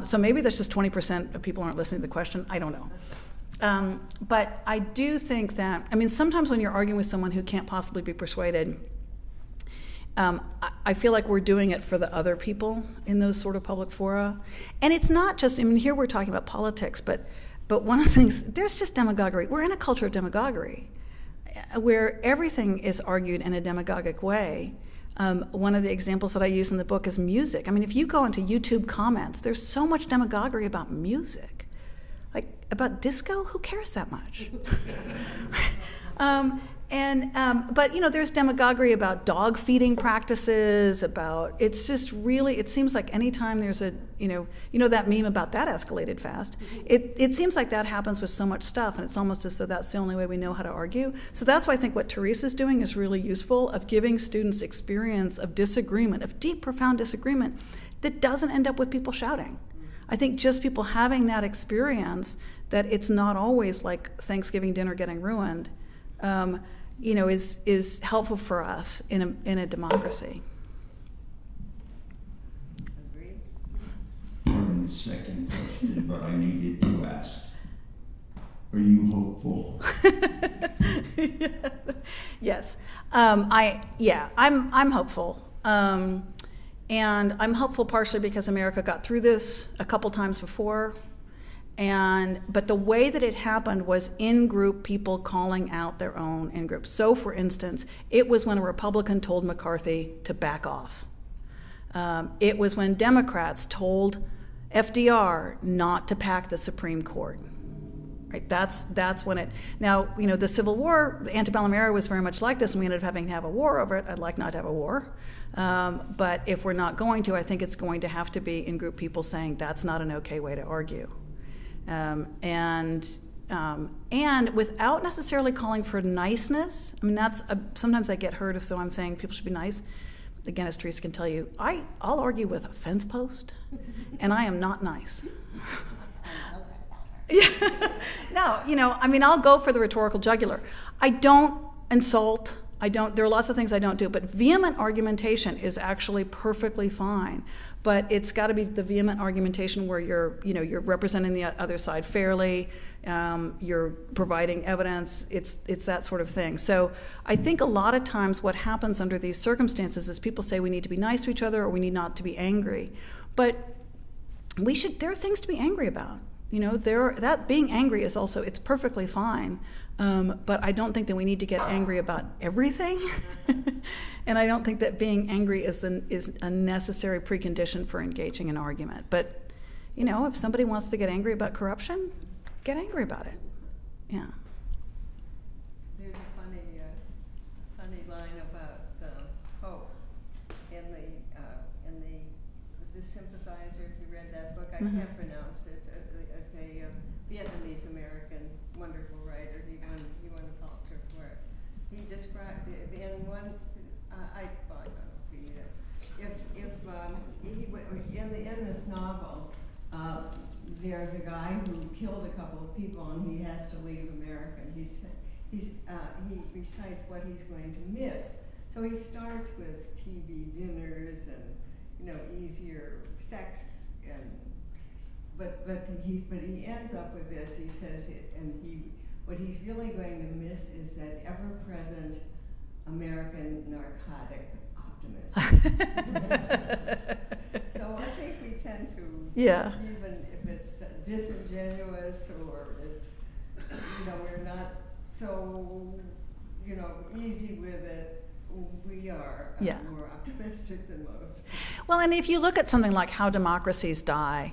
so maybe that's just 20% of people aren't listening to the question. I don't know. But I do think that, sometimes when you're arguing with someone who can't possibly be persuaded, I feel like we're doing it for the other people in those sort of public fora. And it's not just, here we're talking about politics, but one of the things, there's just demagoguery. We're in a culture of demagoguery where everything is argued in a demagogic way. One of the examples that I use in the book is music. If you go into YouTube comments, there's so much demagoguery about music. Like, about disco, who cares that much? But there's demagoguery about dog feeding practices, it's just really, it seems like anytime there's a, that meme about that escalated fast. It seems like that happens with so much stuff, and it's almost as though that's the only way we know how to argue. So that's why I think what Teresa's doing is really useful, of giving students experience of disagreement, of deep, profound disagreement that doesn't end up with people shouting. I think just people having that experience, that it's not always like Thanksgiving dinner getting ruined, is helpful for us in a democracy. Agreed. Pardon the second question, but I needed to ask. Are you hopeful? Yes. I'm hopeful. And I'm hopeful partially because America got through this a couple times before. But the way that it happened was in-group people calling out their own in-group. So, for instance, it was when a Republican told McCarthy to back off. It was when Democrats told FDR not to pack the Supreme Court. Right? That's when it. Now, the Civil War, the antebellum era was very much like this, and we ended up having to have a war over it. I'd like not to have a war. But if we're not going to, I think it's going to have to be in-group people saying that's not an okay way to argue. And without necessarily calling for niceness. I mean, sometimes I get hurt as though I'm saying people should be nice. Again, as Teresa can tell you, I'll argue with a fence post, and I am not nice. No, I'll go for the rhetorical jugular. I don't insult. There are lots of things I don't do, but vehement argumentation is actually perfectly fine. But it's got to be the vehement argumentation where you're representing the other side fairly, you're providing evidence. It's that sort of thing. So I think a lot of times what happens under these circumstances is people say we need to be nice to each other or we need not to be angry. But there are things to be angry about. That being angry is also, it's perfectly fine. But I don't think that we need to get angry about everything. And I don't think that being angry is a necessary precondition for engaging in argument. But, if somebody wants to get angry about corruption, get angry about it. Yeah. There's a funny line about hope in the Sympathizer. If you read that book, I can't pronounce it. It's a Vietnamese American wonderful writer. He won a Pulitzer for it. He described in one. I don't know if you need it. In this novel, there's a guy who killed a couple of people and he has to leave America. He recites what he's going to miss. So he starts with TV dinners and easier sex but he ends up with this. He says what he's really going to miss is that ever-present American narcotic optimism. So I think we tend to, even if it's disingenuous or it's, we're not so, easy with it, we are more optimistic than most. Well, and if you look at something like How Democracies Die,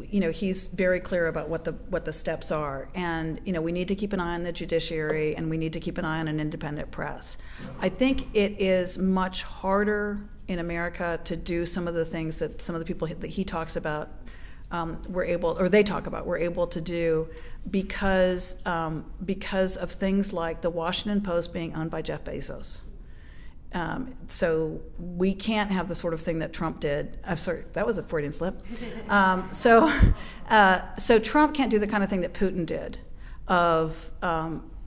he's very clear about what the steps are, and we need to keep an eye on the judiciary, and we need to keep an eye on an independent press. I think it is much harder in America to do some of the things that some of the people that he talks about were able to do because of things like the Washington Post being owned by Jeff Bezos. So we can't have the sort of thing that Trump did. I'm sorry, that was a Freudian slip. So Trump can't do the kind of thing that Putin did. What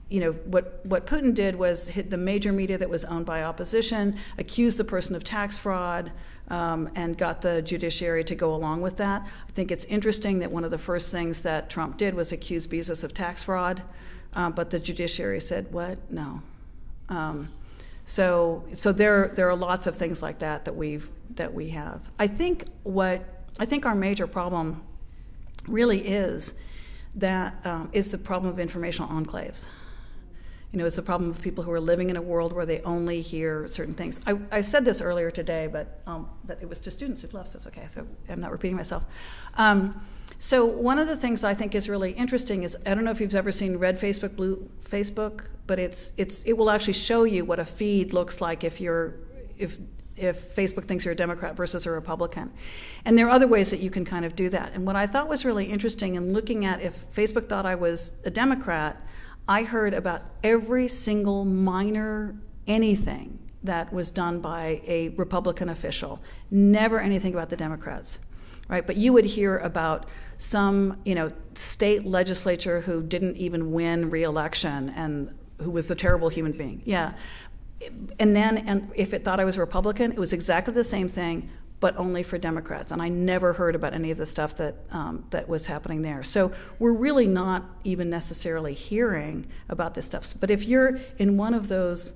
Putin did was hit the major media that was owned by opposition, accused the person of tax fraud, and got the judiciary to go along with that. I think it's interesting that one of the first things that Trump did was accuse Bezos of tax fraud, but the judiciary said, "What? No." So there are lots of things like that we have. I think our major problem really is that is the problem of informational enclaves. It's the problem of people who are living in a world where they only hear certain things. I said this earlier today, but it was to students who've left, so it's okay. So I'm not repeating myself. So one of the things I think is really interesting is, I don't know if you've ever seen Red Facebook, Blue Facebook, but it will actually show you what a feed looks like if Facebook thinks you're a Democrat versus a Republican. And there are other ways that you can kind of do that. And what I thought was really interesting in looking at if Facebook thought I was a Democrat, I heard about every single minor anything that was done by a Republican official, never anything about the Democrats. Right, but you would hear about some, state legislature who didn't even win re-election and who was a terrible human being. Yeah, and if it thought I was a Republican, it was exactly the same thing, but only for Democrats. And I never heard about any of the stuff that was happening there. So we're really not even necessarily hearing about this stuff. But if you're in one of those,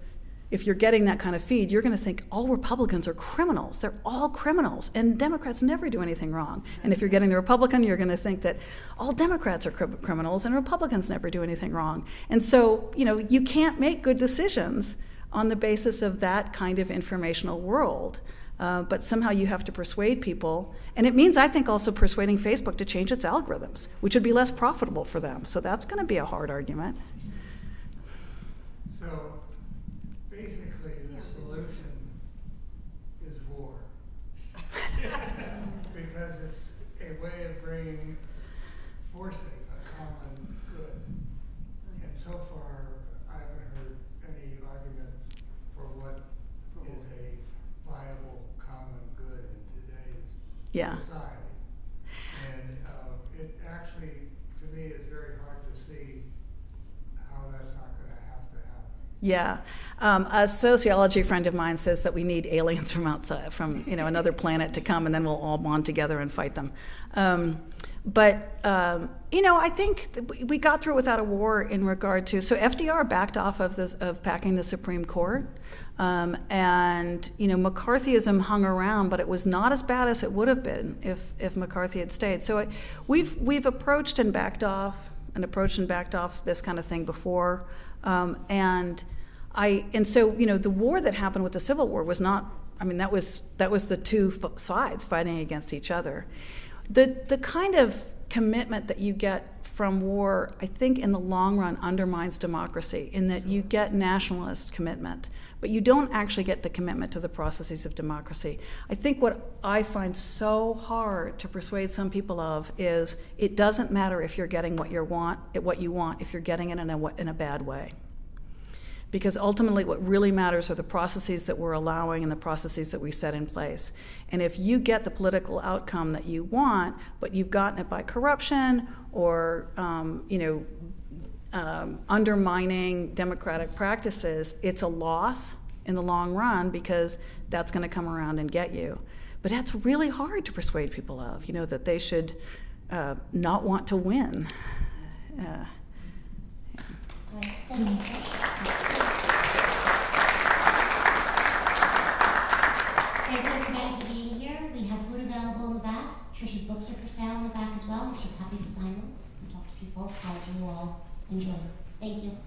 if you're getting that kind of feed, you're going to think all Republicans are criminals. They're all criminals, and Democrats never do anything wrong. And if you're getting the Republican, you're going to think that all Democrats are criminals and Republicans never do anything wrong. And so, you can't make good decisions on the basis of that kind of informational world. But somehow you have to persuade people. And it means, I think, also persuading Facebook to change its algorithms, which would be less profitable for them. So that's going to be a hard argument. So basically, the solution is war. Because it's a way of forcing a common good. And so far, I haven't heard any argument for what is a viable common good in today's society. And it actually, to me, is very hard to see how that's not going to have to happen. Yeah. A sociology friend of mine says that we need aliens from outside, from another planet to come, and then we'll all bond together and fight them. I think we got through without a war in regard to, so FDR backed off of packing the Supreme Court, and McCarthyism hung around, but it was not as bad as it would have been if McCarthy had stayed. So we've approached and backed off this kind of thing before, and so the war that happened with the Civil War was not. I mean, that was the two sides fighting against each other. The kind of commitment that you get from war, I think, in the long run undermines democracy, in that you get nationalist commitment, but you don't actually get the commitment to the processes of democracy. I think what I find so hard to persuade some people of is it doesn't matter if you're getting what you want if you're getting it in a bad way. Because ultimately what really matters are the processes that we're allowing and the processes that we set in place. And if you get the political outcome that you want, but you've gotten it by corruption or undermining democratic practices, it's a loss in the long run because that's going to come around and get you. But that's really hard to persuade people of, that they should not want to win. Thank you everybody for being here. We have food available in the back. Tricia's books are for sale in the back as well. She's happy to sign them and talk to people as you all enjoy. Thank you.